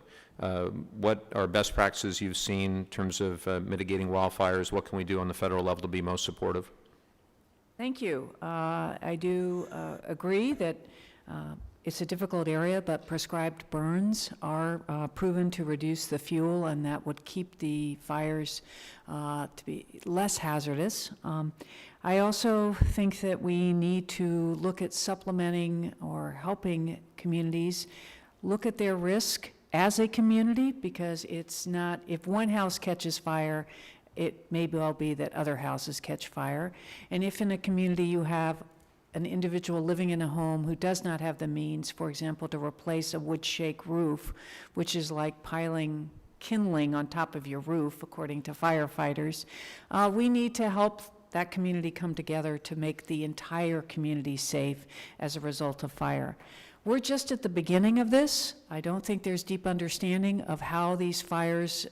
what are best practices you've seen in terms of mitigating wildfires? What can we do on the federal level to be most supportive? Thank you. I do agree that it's a difficult area, but prescribed burns are proven to reduce the fuel, and that would keep the fires to be less hazardous. I also think that we need to look at supplementing or helping communities look at their risk as a community, because it's not, if one house catches fire, it may well be that other houses catch fire. And if in a community you have an individual living in a home who does not have the means, for example, to replace a wood shake roof, which is like piling kindling on top of your roof, according to firefighters, we need to help that community come together to make the entire community safe as a result of fire. We're just at the beginning of this. I don't think there's deep understanding of how these fires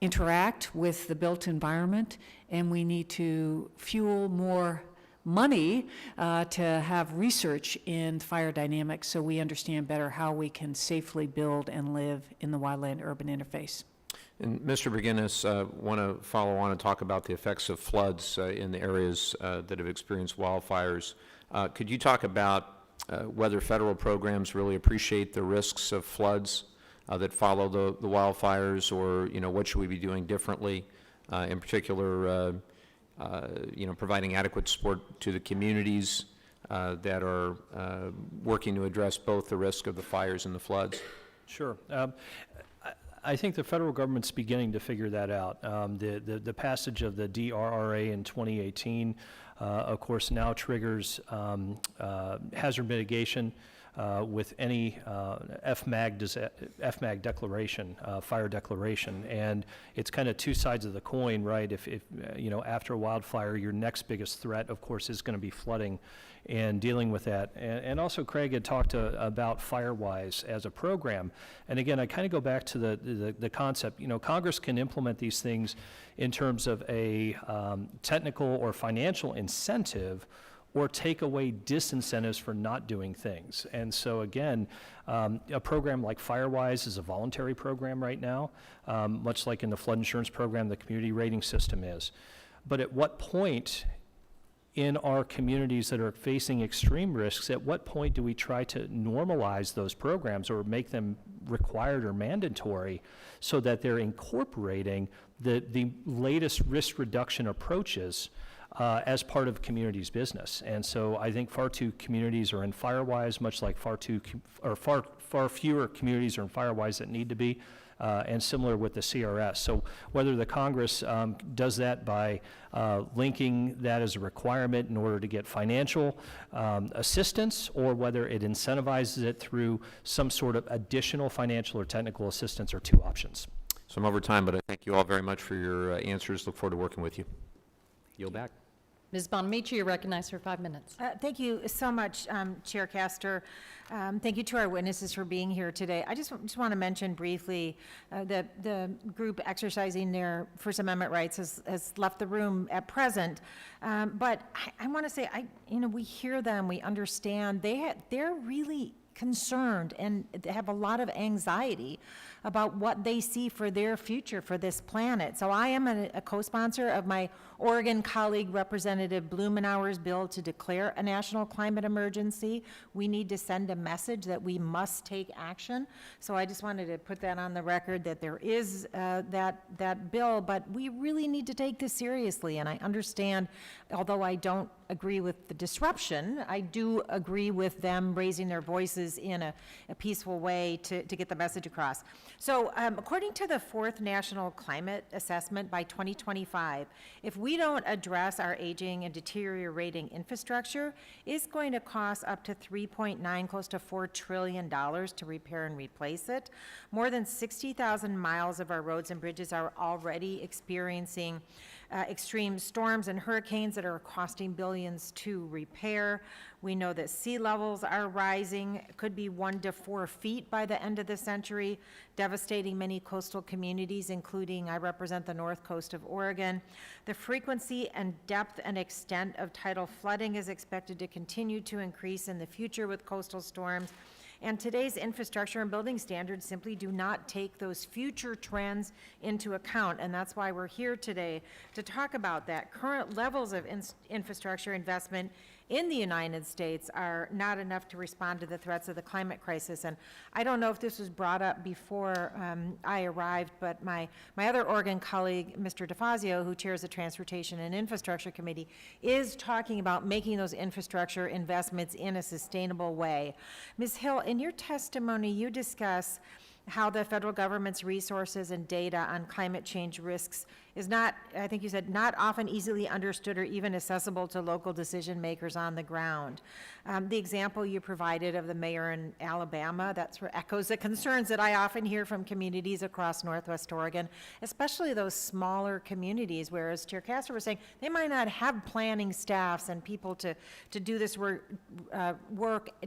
interact with the built environment, and we need to fuel more money to have research in fire dynamics so we understand better how we can safely build and live in the wildland-urban interface. And Mr. Brannis, want to follow on and talk about the effects of floods in the areas that have experienced wildfires. Could you talk about whether federal programs really appreciate the risks of floods that follow the wildfires, or what should we be doing differently? In particular, providing adequate support to the communities that are working to address both the risk of the fires and the floods. Sure. I think the federal government's beginning to figure that out. The passage of the DRRA in 2018, of course, now triggers hazard mitigation with any FMAG declaration, fire declaration, and it's kind of two sides of the coin, right? If after a wildfire, your next biggest threat, of course, is going to be flooding, and dealing with that. And also, Craig had talked about FireWise as a program, and again, I kind of go back to the concept. Congress can implement these things in terms of a technical or financial incentive, or take away disincentives for not doing things. And so again, a program like FireWise is a voluntary program right now, much like in the flood insurance program, the community rating system is. But at what point in our communities that are facing extreme risks, at what point do we try to normalize those programs or make them required or mandatory so that they're incorporating the latest risk reduction approaches as part of community's business. And so I think far too communities are in Firewise, much like far fewer communities are in Firewise that need to be, and similar with the CRS. So whether the Congress does that by linking that as a requirement in order to get financial assistance, or whether it incentivizes it through some sort of additional financial or technical assistance, are two options. So I'm over time, but I thank you all very much for your answers. Look forward to working with you. Yield back. Ms. Bonamici, you're recognized for 5 minutes. Thank you so much, Chair Castor. Thank you to our witnesses for being here today. I just want to mention briefly that the group exercising their First Amendment rights has left the room at present. But I want to say, we hear them, we understand. They're really concerned and have a lot of anxiety about what they see for their future for this planet. So I am a co-sponsor of my Oregon colleague, Representative Blumenauer's bill to declare a national climate emergency. We need to send a message that we must take action. So I just wanted to put that on the record, that there is that bill, but we really need to take this seriously. And I understand, although I don't agree with the disruption, I do agree with them raising their voices in a peaceful way to get the message across. So according to the 4th National Climate Assessment, by 2025, if we don't address our aging and deteriorating infrastructure, it's going to cost up to $3.9, close to $4 trillion to repair and replace it. More than 60,000 miles of our roads and bridges are already experiencing extreme storms and hurricanes that are costing billions to repair. We know that sea levels are rising, could be 1 to 4 feet by the end of the century, devastating many coastal communities, including, I represent the north coast of Oregon. The frequency and depth and extent of tidal flooding is expected to continue to increase in the future with coastal storms. And today's infrastructure and building standards simply do not take those future trends into account. And that's why we're here today to talk about that. Current levels of infrastructure investment in the United States are not enough to respond to the threats of the climate crisis. And I don't know if this was brought up before I arrived, but my other Oregon colleague, Mr. DeFazio, who chairs the Transportation and Infrastructure Committee, is talking about making those infrastructure investments in a sustainable way. Ms. Hill, in your testimony, you discuss how the federal government's resources and data on climate change risks is not, I think you said, not often easily understood or even accessible to local decision makers on the ground. The example you provided of the mayor in Alabama, that sort of echoes the concerns that I often hear from communities across Northwest Oregon, especially those smaller communities, where, as Chair Castor was saying, they might not have planning staffs and people to do this work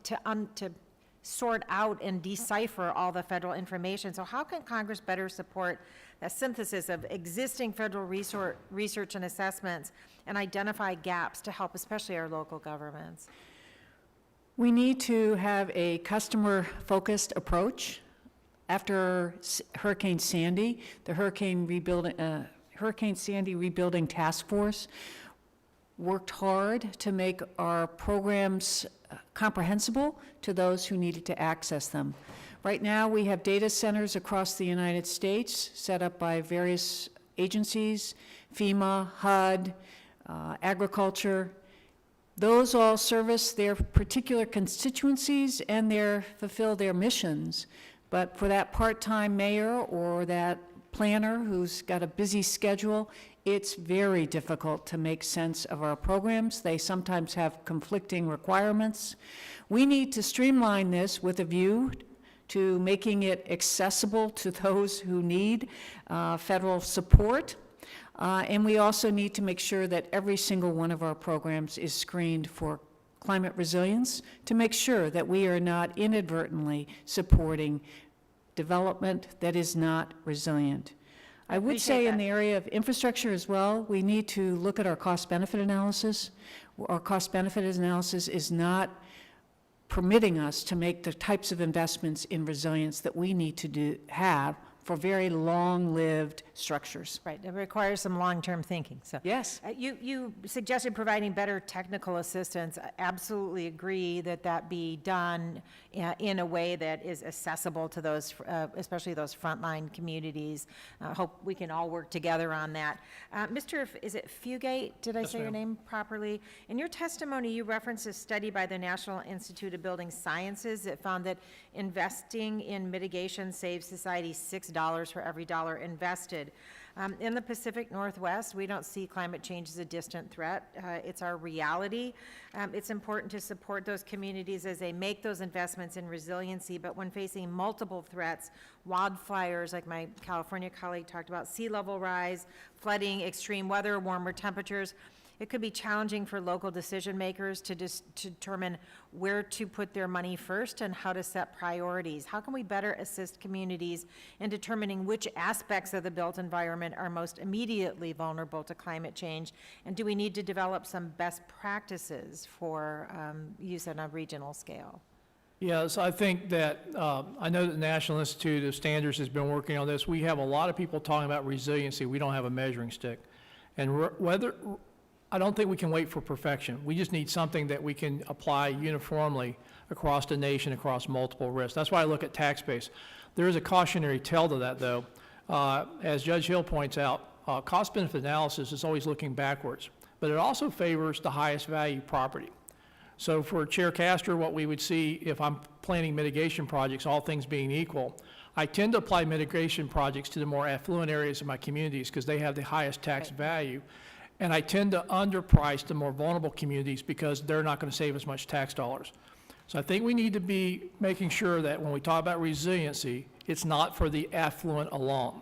to sort out and decipher all the federal information. So how can Congress better support the synthesis of existing federal research and assessments and identify gaps to help especially our local governments? We need to have a customer-focused approach. After Hurricane Sandy, the Hurricane Sandy Rebuilding Task Force worked hard to make our programs comprehensible to those who needed to access them. Right now, we have data centers across the United States set up by various agencies, FEMA, HUD, agriculture. Those all service their particular constituencies and fulfill their missions. But for that part-time mayor or that planner who's got a busy schedule, it's very difficult to make sense of our programs. They sometimes have conflicting requirements. We need to streamline this with a view to making it accessible to those who need federal support. And we also need to make sure that every single one of our programs is screened for climate resilience to make sure that we are not inadvertently supporting development that is not resilient. I would say in the area of infrastructure as well, we need to look at our cost-benefit analysis. Our cost-benefit analysis is not permitting us to make the types of investments in resilience that we need to have for very long-lived structures. Right, it requires some long-term thinking, so. Yes. You suggested providing better technical assistance. I absolutely agree that that be done in a way that is accessible to those, especially those frontline communities. Hope we can all work together on that. Is it Fugate? Did I say your name properly? In your testimony, you referenced a study by the National Institute of Building Sciences that found that investing in mitigation saves society $6 for every dollar invested. In the Pacific Northwest, we don't see climate change as a distant threat. It's our reality. It's important to support those communities as they make those investments in resiliency, but when facing multiple threats, wildfires, like my California colleague talked about, sea level rise, flooding, extreme weather, warmer temperatures, it could be challenging for local decision makers to determine where to put their money first and how to set priorities. How can we better assist communities in determining which aspects of the built environment are most immediately vulnerable to climate change? And do we need to develop some best practices for use on a regional scale? Yes, I think that, I know that the National Institute of Standards has been working on this. We have a lot of people talking about resiliency. We don't have a measuring stick. And I don't think we can wait for perfection. We just need something that we can apply uniformly across the nation, across multiple risks. That's why I look at tax base. There is a cautionary tale to that, though. As Judge Hill points out, cost-benefit analysis is always looking backwards, but it also favors the highest value property. So for Chair Castor, what we would see if I'm planning mitigation projects, all things being equal, I tend to apply mitigation projects to the more affluent areas of my communities because they have the highest tax value. And I tend to underprice the more vulnerable communities because they're not going to save as much tax dollars. So I think we need to be making sure that when we talk about resiliency, it's not for the affluent alone.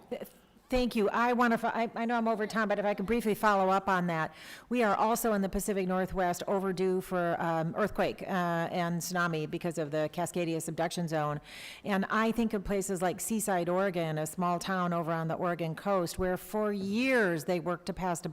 Thank you. I know I'm over time, but if I could briefly follow up on that. We are also in the Pacific Northwest overdue for earthquake and tsunami because of the Cascadia subduction zone. And I think of places like Seaside, Oregon, a small town over on the Oregon coast, where for years they worked to pass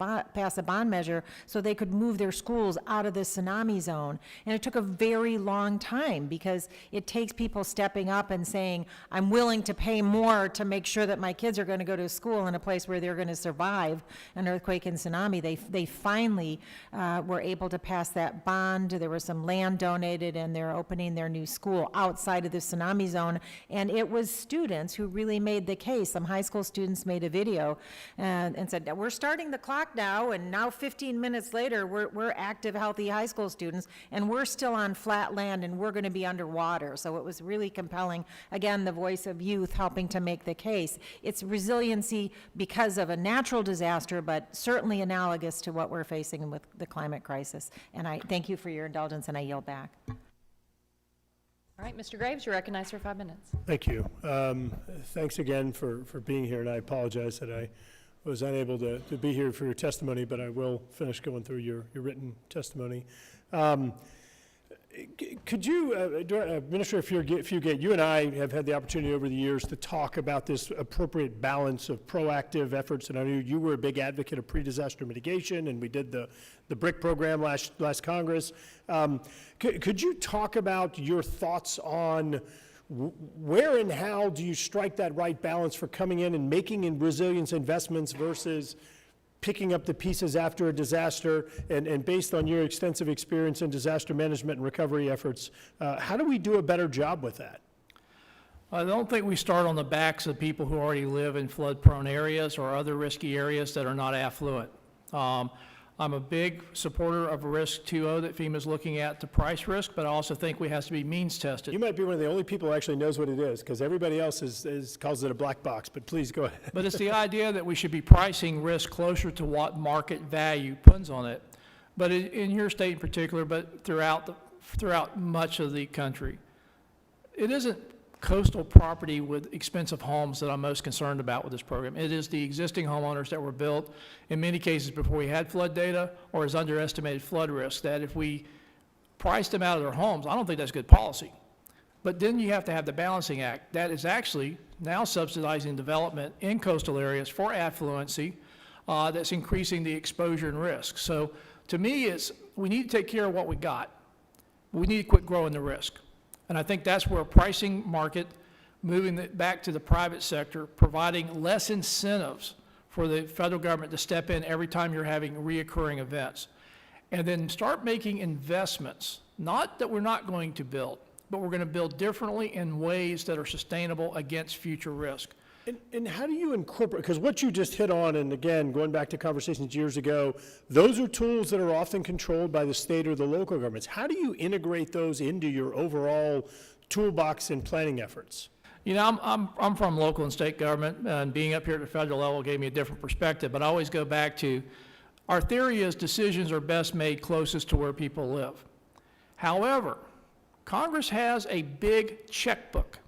a bond measure so they could move their schools out of the tsunami zone. And it took a very long time because it takes people stepping up and saying, I'm willing to pay more to make sure that my kids are going to go to school in a place where they're going to survive an earthquake and tsunami. They finally were able to pass that bond. There was some land donated, and they're opening their new school outside of the tsunami zone. And it was students who really made the case. Some high school students made a video and said, we're starting the clock now, and now 15 minutes later, we're active, healthy high school students, and we're still on flat land, and we're going to be underwater. So it was really compelling. Again, the voice of youth helping to make the case. It's resiliency because of a natural disaster, but certainly analogous to what we're facing with the climate crisis. And I thank you for your indulgence, and I yield back. All right, Mr. Graves, you're recognized for 5 minutes. Thank you. Thanks again for being here, and I apologize that I was unable to be here for your testimony, but I will finish going through your written testimony. Could you, Minister Fugate, you and I have had the opportunity over the years to talk about this appropriate balance of proactive efforts, and I know you were a big advocate of pre-disaster mitigation, and we did the BRIC program last Congress. Could you talk about your thoughts on where and how do you strike that right balance for coming in and making in resilience investments versus picking up the pieces after a disaster, and based on your extensive experience in disaster management and recovery efforts, how do we do a better job with that? I don't think we start on the backs of people who already live in flood-prone areas or other risky areas that are not affluent. I'm a big supporter of a risk 2.0 that FEMA's looking at to price risk, but I also think we have to be means tested. You might be one of the only people who actually knows what it is, because everybody else calls it a black box, but please go ahead. But it's the idea that we should be pricing risk closer to what market value puts on it. But in your state in particular, but throughout much of the country, it isn't coastal property with expensive homes that I'm most concerned about with this program. It is the existing homeowners that were built, in many cases before we had flood data, or as underestimated flood risk, that if we priced them out of their homes, I don't think that's good policy. But then you have to have the balancing act. That is actually now subsidizing development in coastal areas for affluency that's increasing the exposure and risk. So to me, we need to take care of what we got. We need to quit growing the risk. And I think that's where a pricing market moving it back to the private sector, providing less incentives for the federal government to step in every time you're having reoccurring events. And then start making investments, not that we're not going to build, but we're going to build differently in ways that are sustainable against future risk. And how do you incorporate, because what you just hit on, and again, going back to conversations years ago, those are tools that are often controlled by the state or the local governments. How do you integrate those into your overall toolbox and planning efforts? You know, I'm from local and state government, and being up here at the federal level gave me a different perspective, but I always go back to, our theory is decisions are best made closest to where people live. However, Congress has a big checkbook,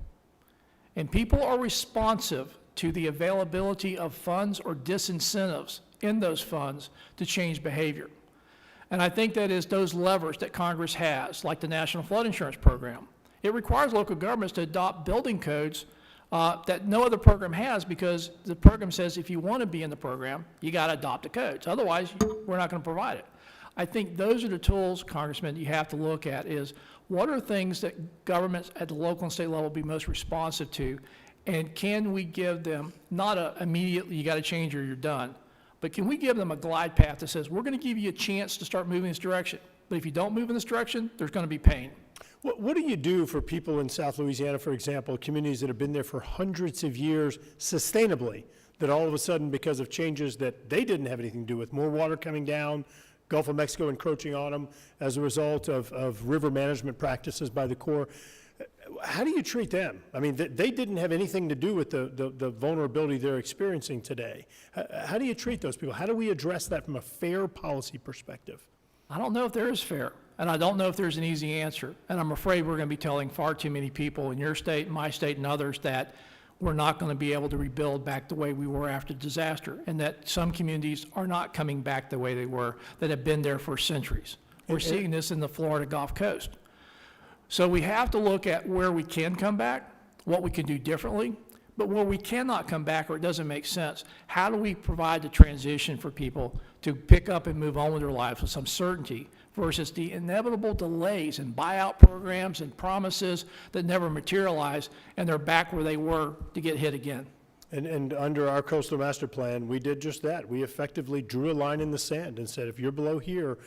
and people are responsive to the availability of funds or disincentives in those funds to change behavior. And I think that is those levers that Congress has, like the National Flood Insurance Program. It requires local governments to adopt building codes that no other program has, because the program says if you want to be in the program, you got to adopt the codes. Otherwise, we're not going to provide it. I think those are the tools, Congressman, you have to look at is what are things that governments at the local and state level be most responsive to, and can we give them not a immediately you got to change or you're done, but can we give them a glide path that says we're going to give you a chance to start moving in this direction, but if you don't move in this direction, there's going to be pain. What do you do for people in South Louisiana, for example, communities that have been there for hundreds of years sustainably, that all of a sudden, because of changes that they didn't have anything to do with, more water coming down, Gulf of Mexico encroaching on them as a result of river management practices by the Corps, how do you treat them? I mean, they didn't have anything to do with the vulnerability they're experiencing today. How do you treat those people? How do we address that from a fair policy perspective? I don't know if there is fair, and I don't know if there's an easy answer. And I'm afraid we're going to be telling far too many people in your state, my state, and others that we're not going to be able to rebuild back the way we were after disaster, and that some communities are not coming back the way they were that have been there for centuries. We're seeing this in the Florida Gulf Coast. So we have to look at where we can come back, what we can do differently, but where we cannot come back or it doesn't make sense, how do we provide the transition for people to pick up and move on with their lives with some certainty versus the inevitable delays in buyout programs and promises that never materialize, and they're back where they were to get hit again. And under our coastal master plan, we did just that. We effectively drew a line in the sand and said, if you're below here,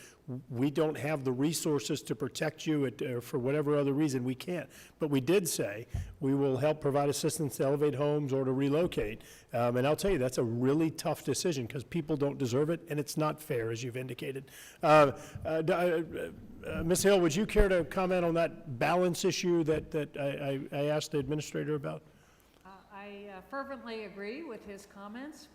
we don't have the resources to protect you for whatever other reason, we can't. But we did say, we will help provide assistance to elevate homes or to relocate. And I'll tell you, that's a really tough decision because people don't deserve it, and it's not fair, as you've indicated. Ms. Hill, would you care to comment on that balance issue that I asked the administrator about? I fervently agree with his comments.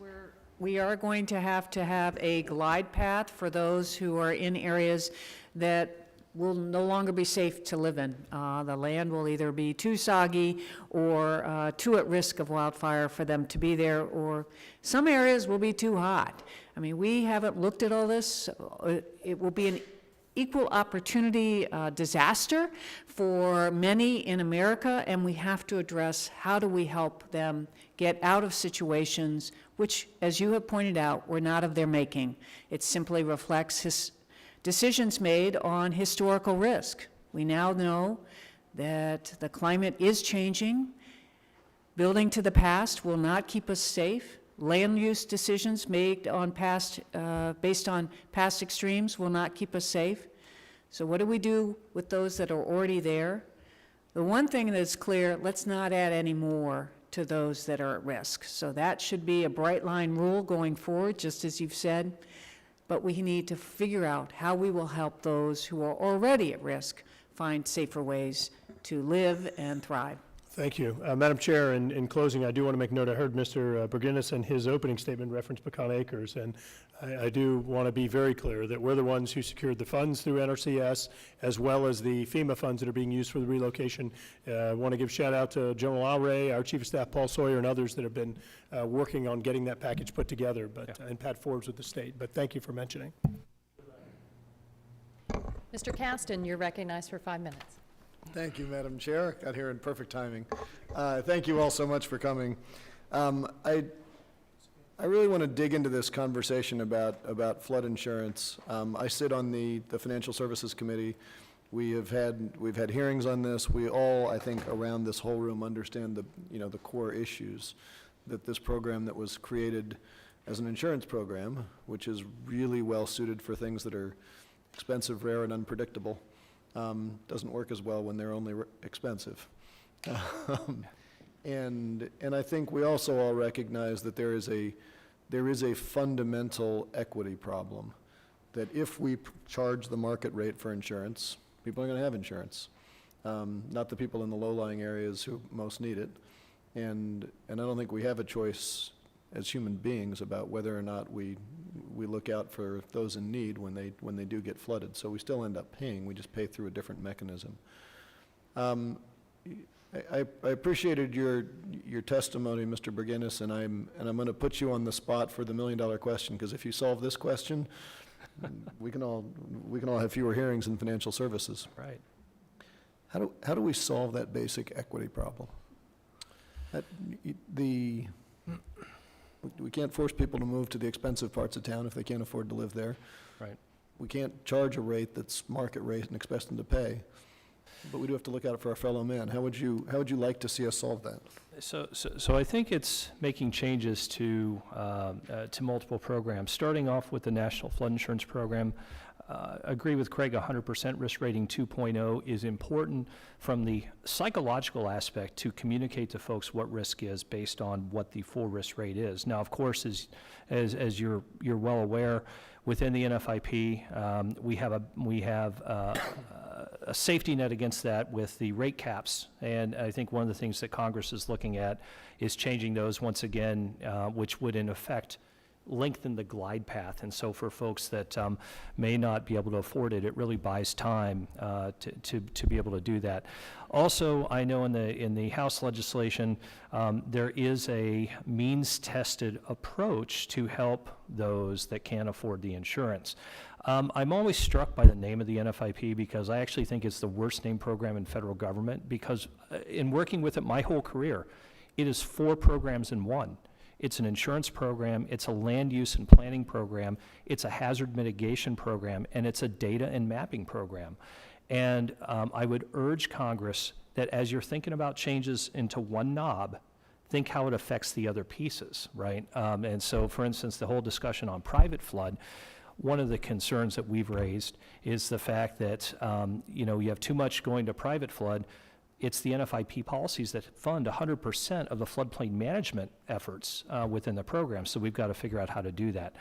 We are going to have a glide path for those who are in areas that will no longer be safe to live in. The land will either be too soggy or too at risk of wildfire for them to be there, or some areas will be too hot. I mean, we haven't looked at all this. It will be an equal opportunity disaster for many in America, and we have to address how do we help them get out of situations which, as you have pointed out, were not of their making. It simply reflects decisions made on historical risk. We now know that the climate is changing. Building to the past will not keep us safe. Land use decisions made on based on past extremes will not keep us safe. So what do we do with those that are already there? The one thing that's clear, let's not add any more to those that are at risk. So that should be a bright line rule going forward, just as you've said. But we need to figure out how we will help those who are already at risk find safer ways to live and thrive. Thank you. Madam Chair, in closing, I do want to make note, I heard Mr. Brannis in his opening statement reference Pecan Acres, and I do want to be very clear that we're the ones who secured the funds through NRCS, as well as the FEMA funds that are being used for the relocation. I want to give shout out to General Alray, our Chief of Staff Paul Sawyer, and others that have been working on getting that package put together, and Pat Forbes with the state. But thank you for mentioning. Mr. Caston, you're recognized for 5 minutes. Thank you, Madam Chair. Got here in perfect timing. Thank you all so much for coming. I really want to dig into this conversation about flood insurance. I sit on the Financial Services Committee, we've had hearings on this. We all, I think, around this whole room understand the core issues, that this program that was created as an insurance program, which is really well suited for things that are expensive, rare, and unpredictable, doesn't work as well when they're only expensive. And I think we also all recognize that there is a fundamental equity problem, that if we charge the market rate for insurance, people are going to have insurance, not the people in the low-lying areas who most need it. And I don't think we have a choice as human beings about whether or not we look out for those in need when they do get flooded. So we still end up paying, we just pay through a different mechanism. I appreciated your testimony, Mr. Brannis, and I'm going to put you on the spot for the million-dollar question, because if you solve this question, we can all have fewer hearings in financial services. Right. How do we solve that basic equity problem? We can't force people to move to the expensive parts of town if they can't afford to live there. Right. We can't charge a rate that's market rate and expect them to pay. But we do have to look out for our fellow man. How would you like to see us solve that? So I think it's making changes to multiple programs, starting off with the National Flood Insurance Program. Agree with Craig, 100% risk rating 2.0 is important from the psychological aspect to communicate to folks what risk is based on what the full risk rate is. Now, of course, as you're well aware, within the NFIP, we have a safety net against that with the rate caps, and I think one of the things that Congress is looking at is changing those once again, which would in effect lengthen the glide path. And so for folks that may not be able to afford it, it really buys time to be able to do that. Also, I know in the House legislation, there is a means-tested approach to help those that can't afford the insurance. I'm always struck by the name of the NFIP because I actually think it's the worst named program in federal government, because in working with it my whole career, it is 4 programs in one. It's an insurance program, it's a land use and planning program, it's a hazard mitigation program, and it's a data and mapping program. And I would urge Congress that as you're thinking about changes into one knob, think how it affects the other pieces, right? And so, for instance, the whole discussion on private flood, one of the concerns that we've raised is the fact that, you have too much going to private flood. It's the NFIP policies that fund 100% of the floodplain management efforts within the program, so we've got to figure out how to do that.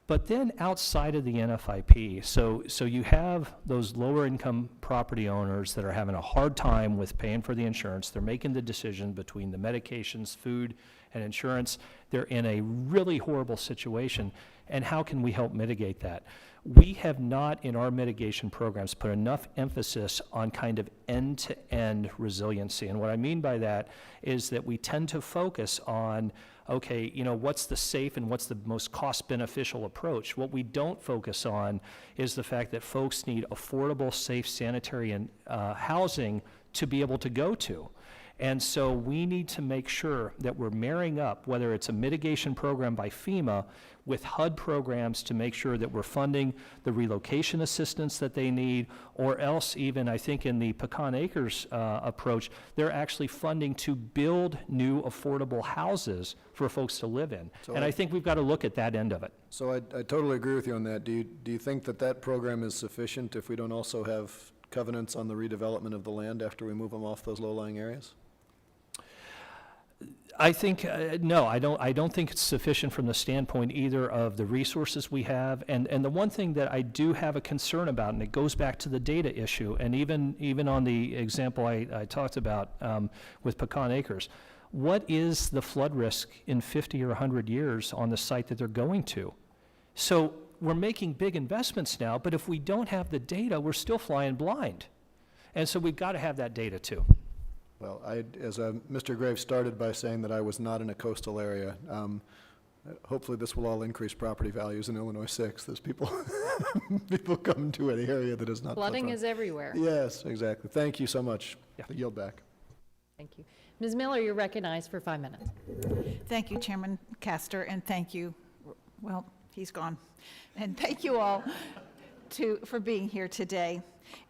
But then outside of the NFIP, so you have those lower income property owners that are having a hard time with paying for the insurance. They're making the decision between the medications, food, and insurance. They're in a really horrible situation, and how can we help mitigate that? We have not, in our mitigation programs, put enough emphasis on kind of end-to-end resiliency. And what I mean by that is that we tend to focus on, okay, what's the safe and what's the most cost-beneficial approach? What we don't focus on is the fact that folks need affordable, safe, sanitary, and housing to be able to go to. And so we need to make sure that we're marrying up, whether it's a mitigation program by FEMA with HUD programs to make sure that we're funding the relocation assistance that they need, or else even, I think in the Pecan Acres approach, they're actually funding to build new affordable houses for folks to live in. And I think we've got to look at that end of it. So I totally agree with you on that. Do you think that program is sufficient if we don't also have covenants on the redevelopment of the land after we move them off those low-lying areas? I think, no, I don't think it's sufficient from the standpoint either of the resources we have. And the one thing that I do have a concern about, and it goes back to the data issue, and even on the example I talked about with Pecan Acres, what is the flood risk in 50 or 100 years on the site that they're going to? So we're making big investments now, but if we don't have the data, we're still flying blind. And so we've got to have that data too. Well, Mr. Graves started by saying that I was not in a coastal area. Hopefully this will all increase property values in Illinois 6 as people come to an area that is not Flooding is everywhere. Yes, exactly. Thank you so much. Yeah. I yield back. Thank you. Ms. Miller, you're recognized for 5 minutes. Thank you, Chairman Castor, and thank you, well, he's gone. And thank you all. for being here today.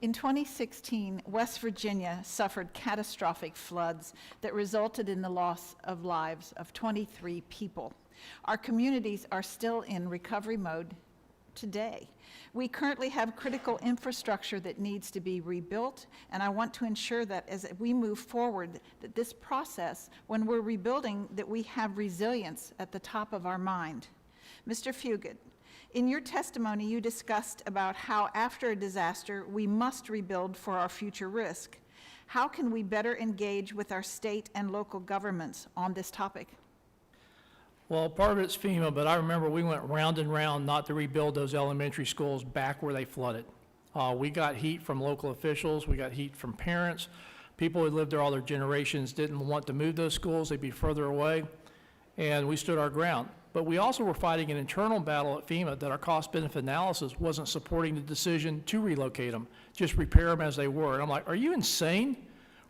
In 2016, West Virginia suffered catastrophic floods that resulted in the loss of lives of 23 people. Our communities are still in recovery mode today. We currently have critical infrastructure that needs to be rebuilt, and I want to ensure that as we move forward, that this process, when we're rebuilding, that we have resilience at the top of our mind. Mr. Fugit, in your testimony, you discussed about how after a disaster, we must rebuild for our future risk. How can we better engage with our state and local governments on this topic? Well, part of it's FEMA, but I remember we went round and round not to rebuild those elementary schools back where they flooded. We got heat from local officials, we got heat from parents. People who lived there all their generations didn't want to move those schools, they'd be further away, and we stood our ground. But we also were fighting an internal battle at FEMA that our cost-benefit analysis wasn't supporting the decision to relocate them, just repair them as they were. And I'm like, are you insane?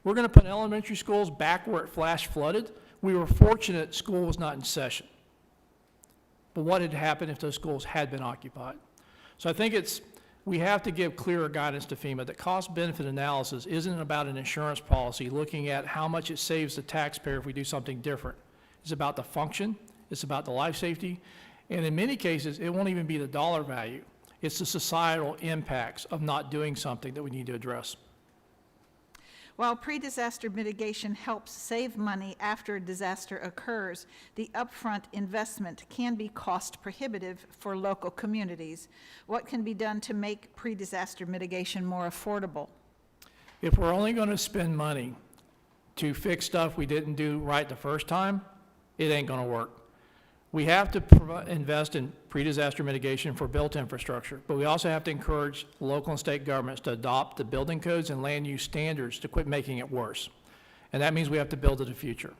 We're going to put elementary schools back where it flash flooded? We were fortunate school was not in session. But what had happened if those schools had been occupied? So I think we have to give clearer guidance to FEMA that cost-benefit analysis isn't about an insurance policy looking at how much it saves the taxpayer if we do something different. It's about the function. It's about the life safety, and in many cases, it won't even be the dollar value. It's the societal impacts of not doing something that we need to address. While pre-disaster mitigation helps save money after a disaster occurs, the upfront investment can be cost prohibitive for local communities. What can be done to make pre-disaster mitigation more affordable? If we're only going to spend money to fix stuff we didn't do right the first time, it ain't going to work. We have to invest in pre-disaster mitigation for built infrastructure, but we also have to encourage local and state governments to adopt the building codes and land use standards to quit making it worse. And that means we have to build to the future.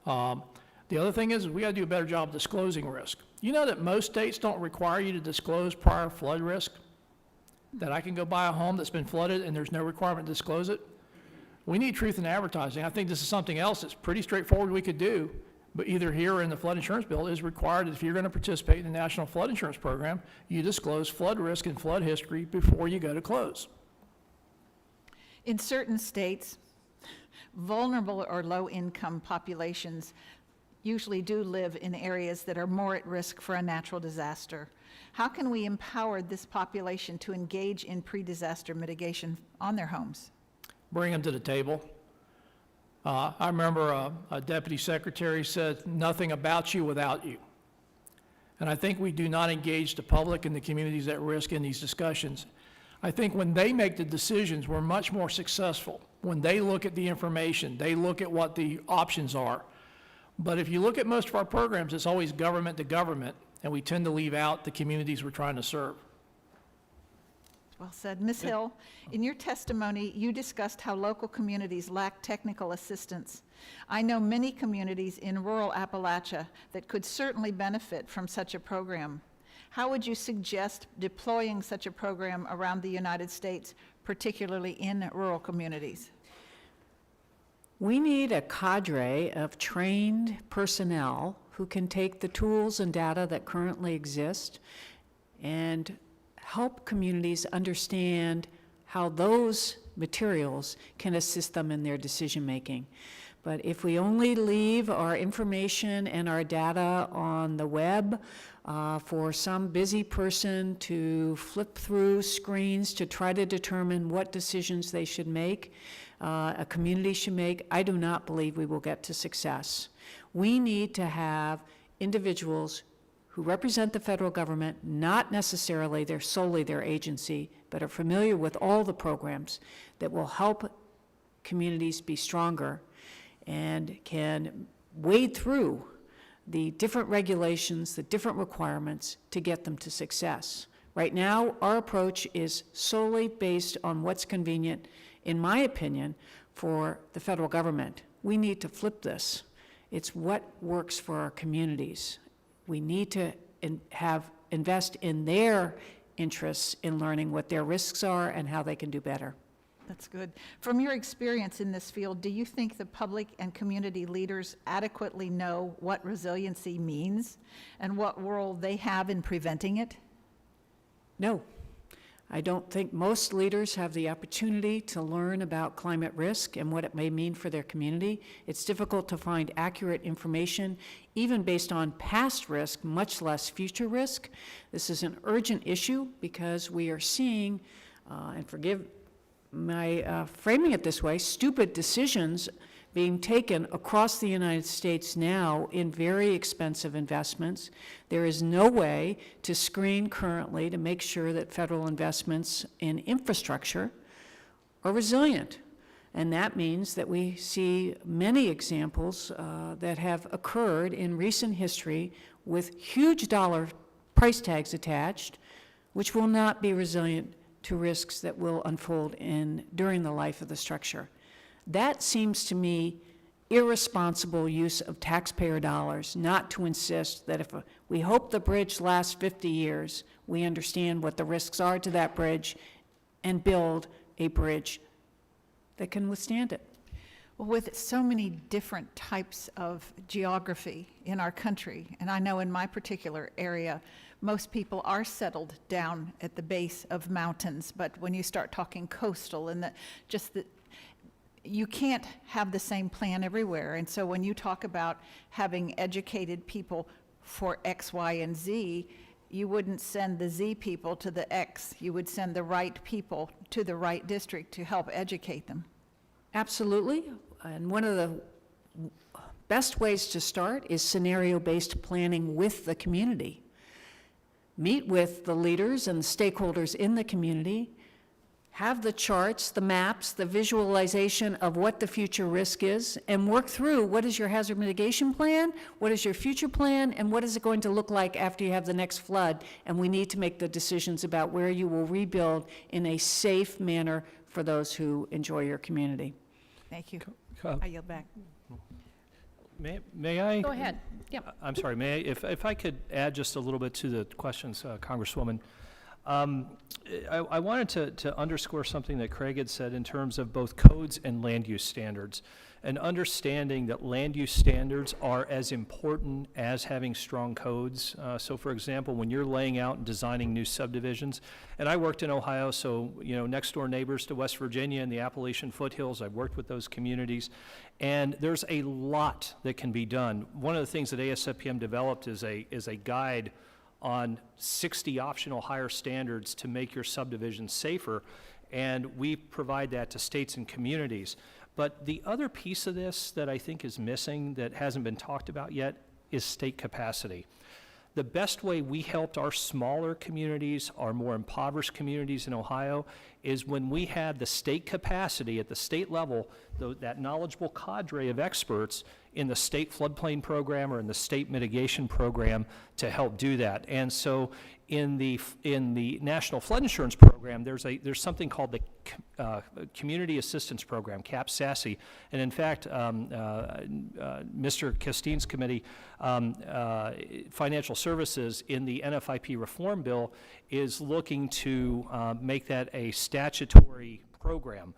The other thing is we got to do a better job of disclosing risk. You know that most states don't require you to disclose prior flood risk? That I can go buy a home that's been flooded and there's no requirement to disclose it? We need truth in advertising. I think this is something else that's pretty straightforward we could do. But either here or in the flood insurance bill is required that if you're going to participate in the National Flood Insurance Program, you disclose flood risk and flood history before you go to close. In certain states, vulnerable or low-income populations usually do live in areas that are more at risk for a natural disaster. How can we empower this population to engage in pre-disaster mitigation on their homes? Bring them to the table. I remember a deputy secretary said, nothing about you without you. And I think we do not engage the public and the communities at risk in these discussions. I think when they make the decisions, we're much more successful. When they look at the information, they look at what the options are. But if you look at most of our programs, it's always government to government, and we tend to leave out the communities we're trying to serve. Well said. Ms. Hill, in your testimony, you discussed how local communities lack technical assistance. I know many communities in rural Appalachia that could certainly benefit from such a program. How would you suggest deploying such a program around the United States, particularly in rural communities? We need a cadre of trained personnel who can take the tools and data that currently exist and help communities understand how those materials can assist them in their decision-making. But if we only leave our information and our data on the web for some busy person to flip through screens to try to determine what decisions they should make, a community should make, I do not believe we will get to success. We need to have individuals who represent the federal government, not necessarily solely their agency, but are familiar with all the programs that will help communities be stronger and can wade through the different regulations, the different requirements to get them to success. Right now, our approach is solely based on what's convenient, in my opinion, for the federal government. We need to flip this. It's what works for our communities. We need to invest in their interests in learning what their risks are and how they can do better. That's good. From your experience in this field, do you think the public and community leaders adequately know what resiliency means and what role they have in preventing it? No. I don't think most leaders have the opportunity to learn about climate risk and what it may mean for their community. It's difficult to find accurate information, even based on past risk, much less future risk. This is an urgent issue because we are seeing, and forgive my framing it this way, stupid decisions being taken across the United States now in very expensive investments. There is no way to screen currently to make sure that federal investments in infrastructure are resilient. And that means that we see many examples that have occurred in recent history with huge dollar price tags attached, which will not be resilient to risks that will unfold during the life of the structure. That seems to me irresponsible use of taxpayer dollars, not to insist that if we hope the bridge lasts 50 years, we understand what the risks are to that bridge and build a bridge that can withstand it. Well, with so many different types of geography in our country, and I know in my particular area, most people are settled down at the base of mountains, but when you start talking coastal and you can't have the same plan everywhere. And so when you talk about having educated people for X, Y, and Z, you wouldn't send the Z people to the X. You would send the right people to the right district to help educate them. Absolutely. And one of the best ways to start is scenario-based planning with the community. Meet with the leaders and the stakeholders in the community, have the charts, the maps, the visualization of what the future risk is, and work through what is your hazard mitigation plan, what is your future plan, and what is it going to look like after you have the next flood. And we need to make the decisions about where you will rebuild in a safe manner for those who enjoy your community. Thank you. I yield back. May I? Go ahead. Yeah. I'm sorry, may I, if I could add just a little bit to the questions, Congresswoman. I wanted to underscore something that Craig had said in terms of both codes and land use standards, and understanding that land use standards are as important as having strong codes. So for example, when you're laying out and designing new subdivisions, and I worked in Ohio, so next door neighbors to West Virginia and the Appalachian foothills, I've worked with those communities, and there's a lot that can be done. One of the things that ASFPM developed is a guide on 60 optional higher standards to make your subdivision safer, and we provide that to states and communities. But the other piece of this that I think is missing that hasn't been talked about yet is state capacity. The best way we helped our smaller communities, our more impoverished communities in Ohio, is when we had the state capacity at the state level, that knowledgeable cadre of experts in the state floodplain program or in the state mitigation program to help do that. And so in the National Flood Insurance Program, there's something called the Community Assistance Program, CAP-SASSY. And in fact, Mr. Castine's committee, Financial Services, in the NFIP reform bill is looking to make that a statutory program.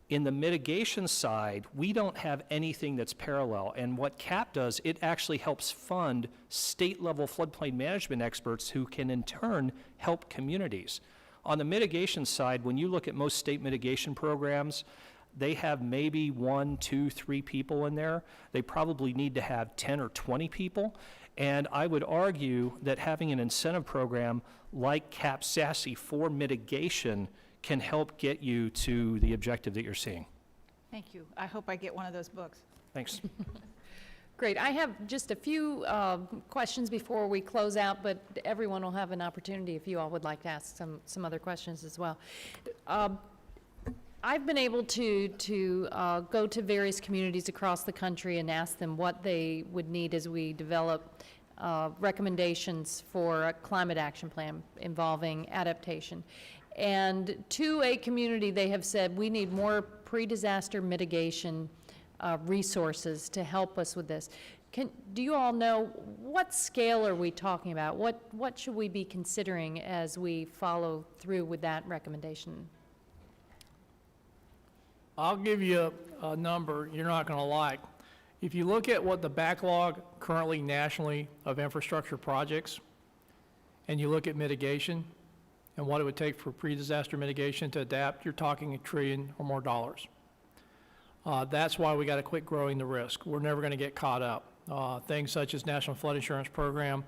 In the mitigation side, we don't have anything that's parallel, and what CAP does, it actually helps fund state-level floodplain management experts who can in turn help communities. On the mitigation side, when you look at most state mitigation programs, they have maybe 1, 2, 3 people in there. They probably need to have 10 or 20 people, and I would argue that having an incentive program like CAP-SASSY for mitigation can help get you to the objective that you're seeing. Thank you. I hope I get one of those books. Thanks. Great. I have just a few questions before we close out, but everyone will have an opportunity if you all would like to ask some other questions as well. I've been able to go to various communities across the country and ask them what they would need as we develop recommendations for a climate action plan involving adaptation. And to a community, they have said, we need more pre-disaster mitigation resources to help us with this. Do you all know what scale are we talking about? What should we be considering as we follow through with that recommendation? I'll give you a number you're not going to like. If you look at what the backlog currently nationally of infrastructure projects, and you look at mitigation, and what it would take for pre-disaster mitigation to adapt, you're talking $1 trillion or more dollars. That's why we got to quit growing the risk. We're never going to get caught up. Things such as National Flood Insurance Program,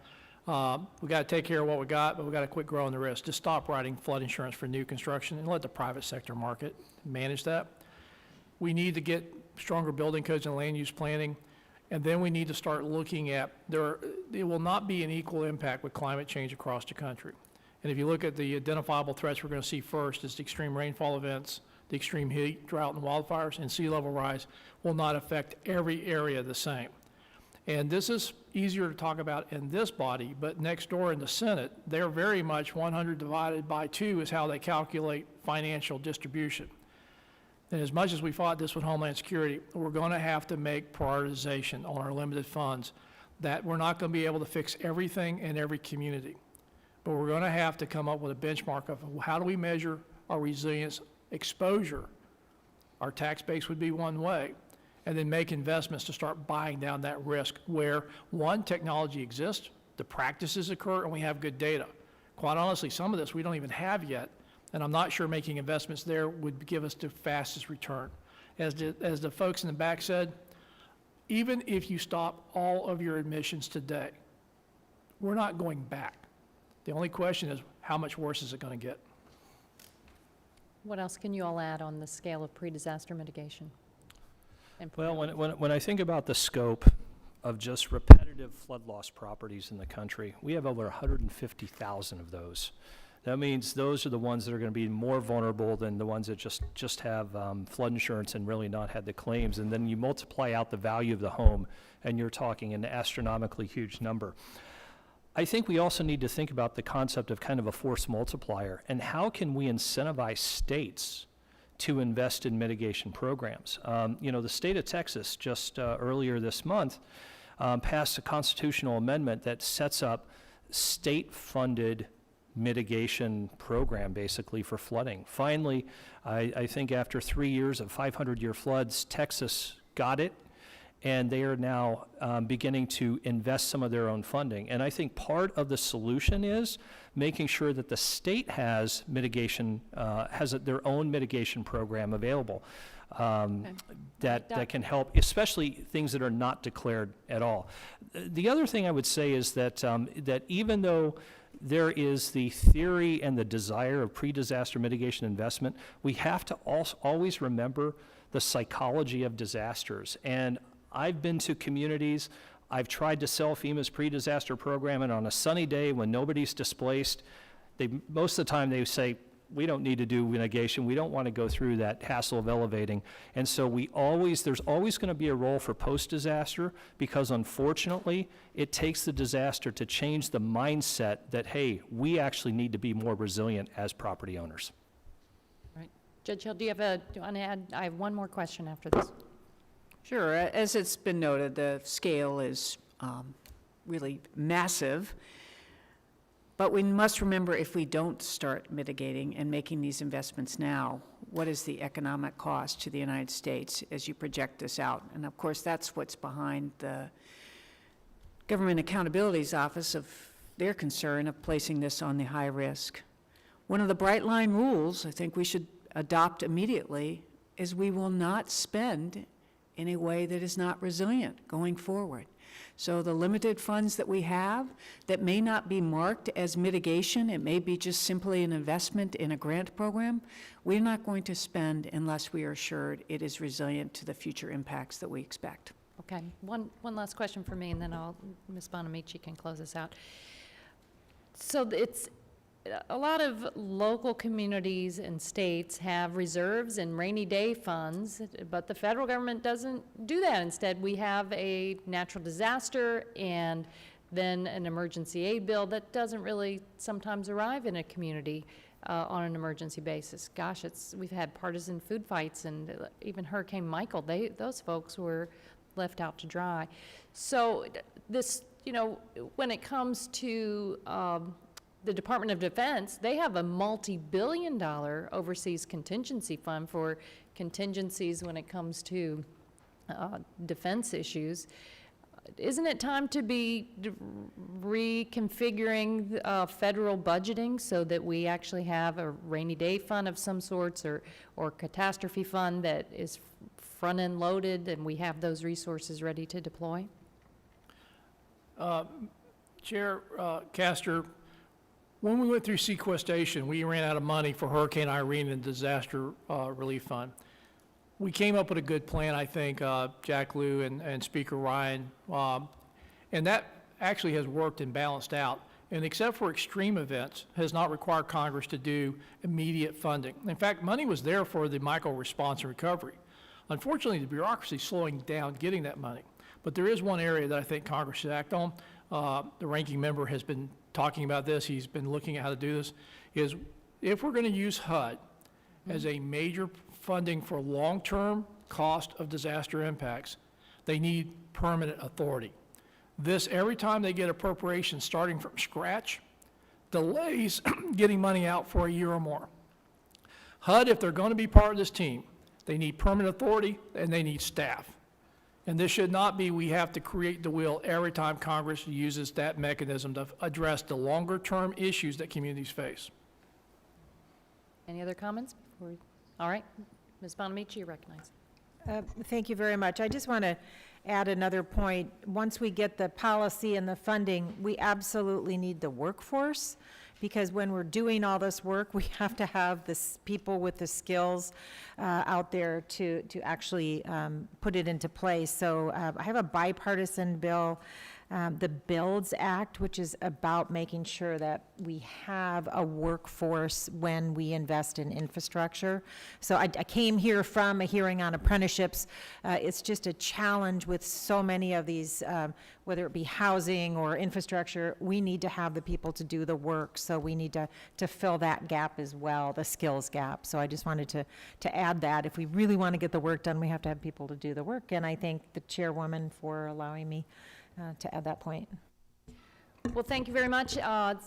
we got to take care of what we got, but we got to quit growing the risk. Just stop writing flood insurance for new construction and let the private sector market manage that. We need to get stronger building codes and land use planning, and then we need to start looking at it will not be an equal impact with climate change across the country. And if you look at the identifiable threats we're going to see first is the extreme rainfall events, the extreme heat, drought, and wildfires, and sea level rise will not affect every area the same. And this is easier to talk about in this body, but next door in the Senate, they're very much 100 divided by 2 is how they calculate financial distribution. And as much as we fought this with Homeland Security, we're going to have to make prioritization on our limited funds, that we're not going to be able to fix everything in every community. But we're going to have to come up with a benchmark of how do we measure our resilience exposure. Our tax base would be one way, and then make investments to start buying down that risk where, one, technology exists, the practices occur, and we have good data. Quite honestly, some of this we don't even have yet, and I'm not sure making investments there would give us the fastest return. As the folks in the back said, even if you stop all of your admissions today, we're not going back. The only question is, how much worse is it going to get? What else can you all add on the scale of pre-disaster mitigation? And Well, planning? when I think about the scope of just repetitive flood loss properties in the country, we have over 150,000 of those. That means those are the ones that are going to be more vulnerable than the ones that just have flood insurance and really not had the claims. And then you multiply out the value of the home, and you're talking an astronomically huge number. I think we also need to think about the concept of kind of a force multiplier, and how can we incentivize states to invest in mitigation programs? The state of Texas just earlier this month passed a constitutional amendment that sets up state-funded mitigation program basically for flooding. Finally, I think after 3 years of 500-year floods, Texas got it, and they are now beginning to invest some of their own funding. And I think part of the solution is making sure that the state has mitigation, has their own mitigation program available that can help, especially things that are not declared at all. The other thing I would say is that that even though there is the theory and the desire of pre-disaster mitigation investment, we have to always remember the psychology of disasters. And I've been to communities, I've tried to sell FEMA's pre-disaster program, and on a sunny day when nobody's displaced, most of the time they say, we don't need to do mitigation, we don't want to go through that hassle of elevating. And so there's always going to be a role for post-disaster, because unfortunately, it takes the disaster to change the mindset that, hey, we actually need to be more resilient as property owners. Right. Judge Hill, do you want to add? I have one more question after this. Sure. As it's been noted, the scale is really massive. But we must remember, if we don't start mitigating and making these investments now, what is the economic cost to the United States as you project this out? And of course, that's what's behind the Government Accountability's Office of their concern of placing this on the high risk. One of the bright line rules I think we should adopt immediately is we will not spend in a way that is not resilient going forward. So the limited funds that we have that may not be marked as mitigation, it may be just simply an investment in a grant program, we're not going to spend unless we are assured it is resilient to the future impacts that we expect. Okay, one last question for me, and then Ms. Bonamici can close us out. So it's a lot of local communities and states have reserves and rainy day funds, but the federal government doesn't do that. Instead, we have a natural disaster and then an emergency aid bill that doesn't really sometimes arrive in a community on an emergency basis. Gosh, we've had partisan food fights, and even Hurricane Michael, those folks were left out to dry. So this, when it comes to the Department of Defense, they have a multi-billion-dollar overseas contingency fund for contingencies when it comes to defense issues. isn't it time to be reconfiguring federal budgeting so that we actually have a rainy day fund of some sorts or catastrophe fund that is front-end loaded and we have those resources ready to deploy? Chair Castor, when we went through sequestration, we ran out of money for Hurricane Irene and Disaster Relief Fund. We came up with a good plan, I think, Jack Lew and Speaker Ryan, and that actually has worked and balanced out. And except for extreme events, has not required Congress to do immediate funding. In fact, money was there for the Michael response and recovery. Unfortunately, the bureaucracy is slowing down getting that money. But there is one area that I think Congress should act on. The ranking member has been talking about this. He's been looking at how to do this. Is if we're going to use HUD as a major funding for long-term cost of disaster impacts, they need permanent authority. This, every time they get appropriations starting from scratch, delays getting money out for a year or more. HUD, if they're going to be part of this team, they need permanent authority and they need staff. And this should not be we have to create the wheel every time Congress uses that mechanism to address the longer-term issues that communities face. Any other comments? All right. Ms. Bonamici, you recognize. Thank you very much. I just want to add another point. Once we get the policy and the funding, we absolutely need the workforce, because when we're doing all this work, we have to have this people with the skills out there to actually put it into place. So I have a bipartisan bill, the Builds Act, which is about making sure that we have a workforce when we invest in infrastructure. So I came here from a hearing on apprenticeships. It's just a challenge with so many of these, whether it be housing or infrastructure. We need to have the people to do the work, so we need to fill that gap as well, the skills gap. So I just wanted to add that. If we really want to get the work done, we have to have people to do the work, and I thank the chairwoman for allowing me to add that point. Well, thank you very much.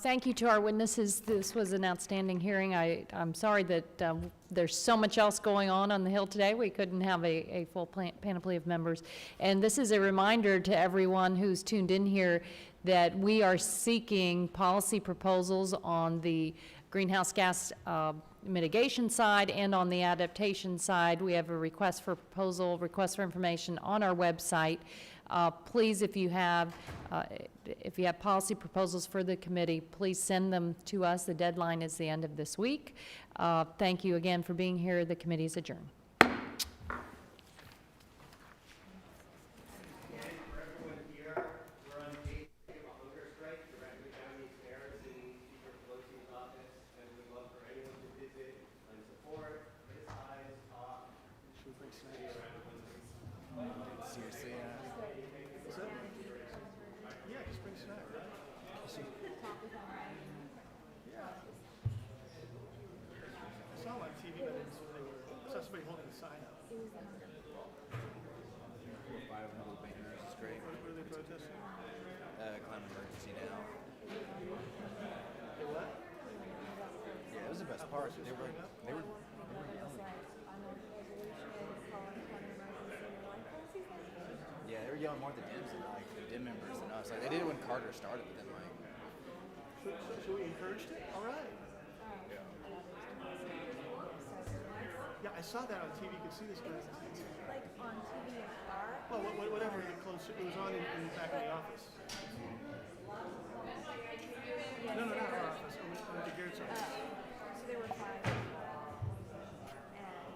Thank you to our witnesses. This was an outstanding hearing. I'm sorry that there's so much else going on the Hill today. We couldn't have a full panoply of members. And this is a reminder to everyone who's tuned in here that we are seeking policy proposals on the greenhouse gas mitigation side and on the adaptation side. We have a request for proposal, request for information on our website. Please, if you have policy proposals for the committee, please send them to us. The deadline is the end of this week. Thank you again for being here. The committee is adjourned. Climate emergency now. Yeah, it was the best part. They were yelling. Yeah, they were yelling more at the Dems than like the Dem members than us. Like they did it when Carter started, but then like. So we encouraged it? All right. Yeah, I saw that on TV. You could see this guy. Like on TV and bar? Well, whatever, it was on in the back of the office. No, not our office. I went to Garrett's office. So there were 5.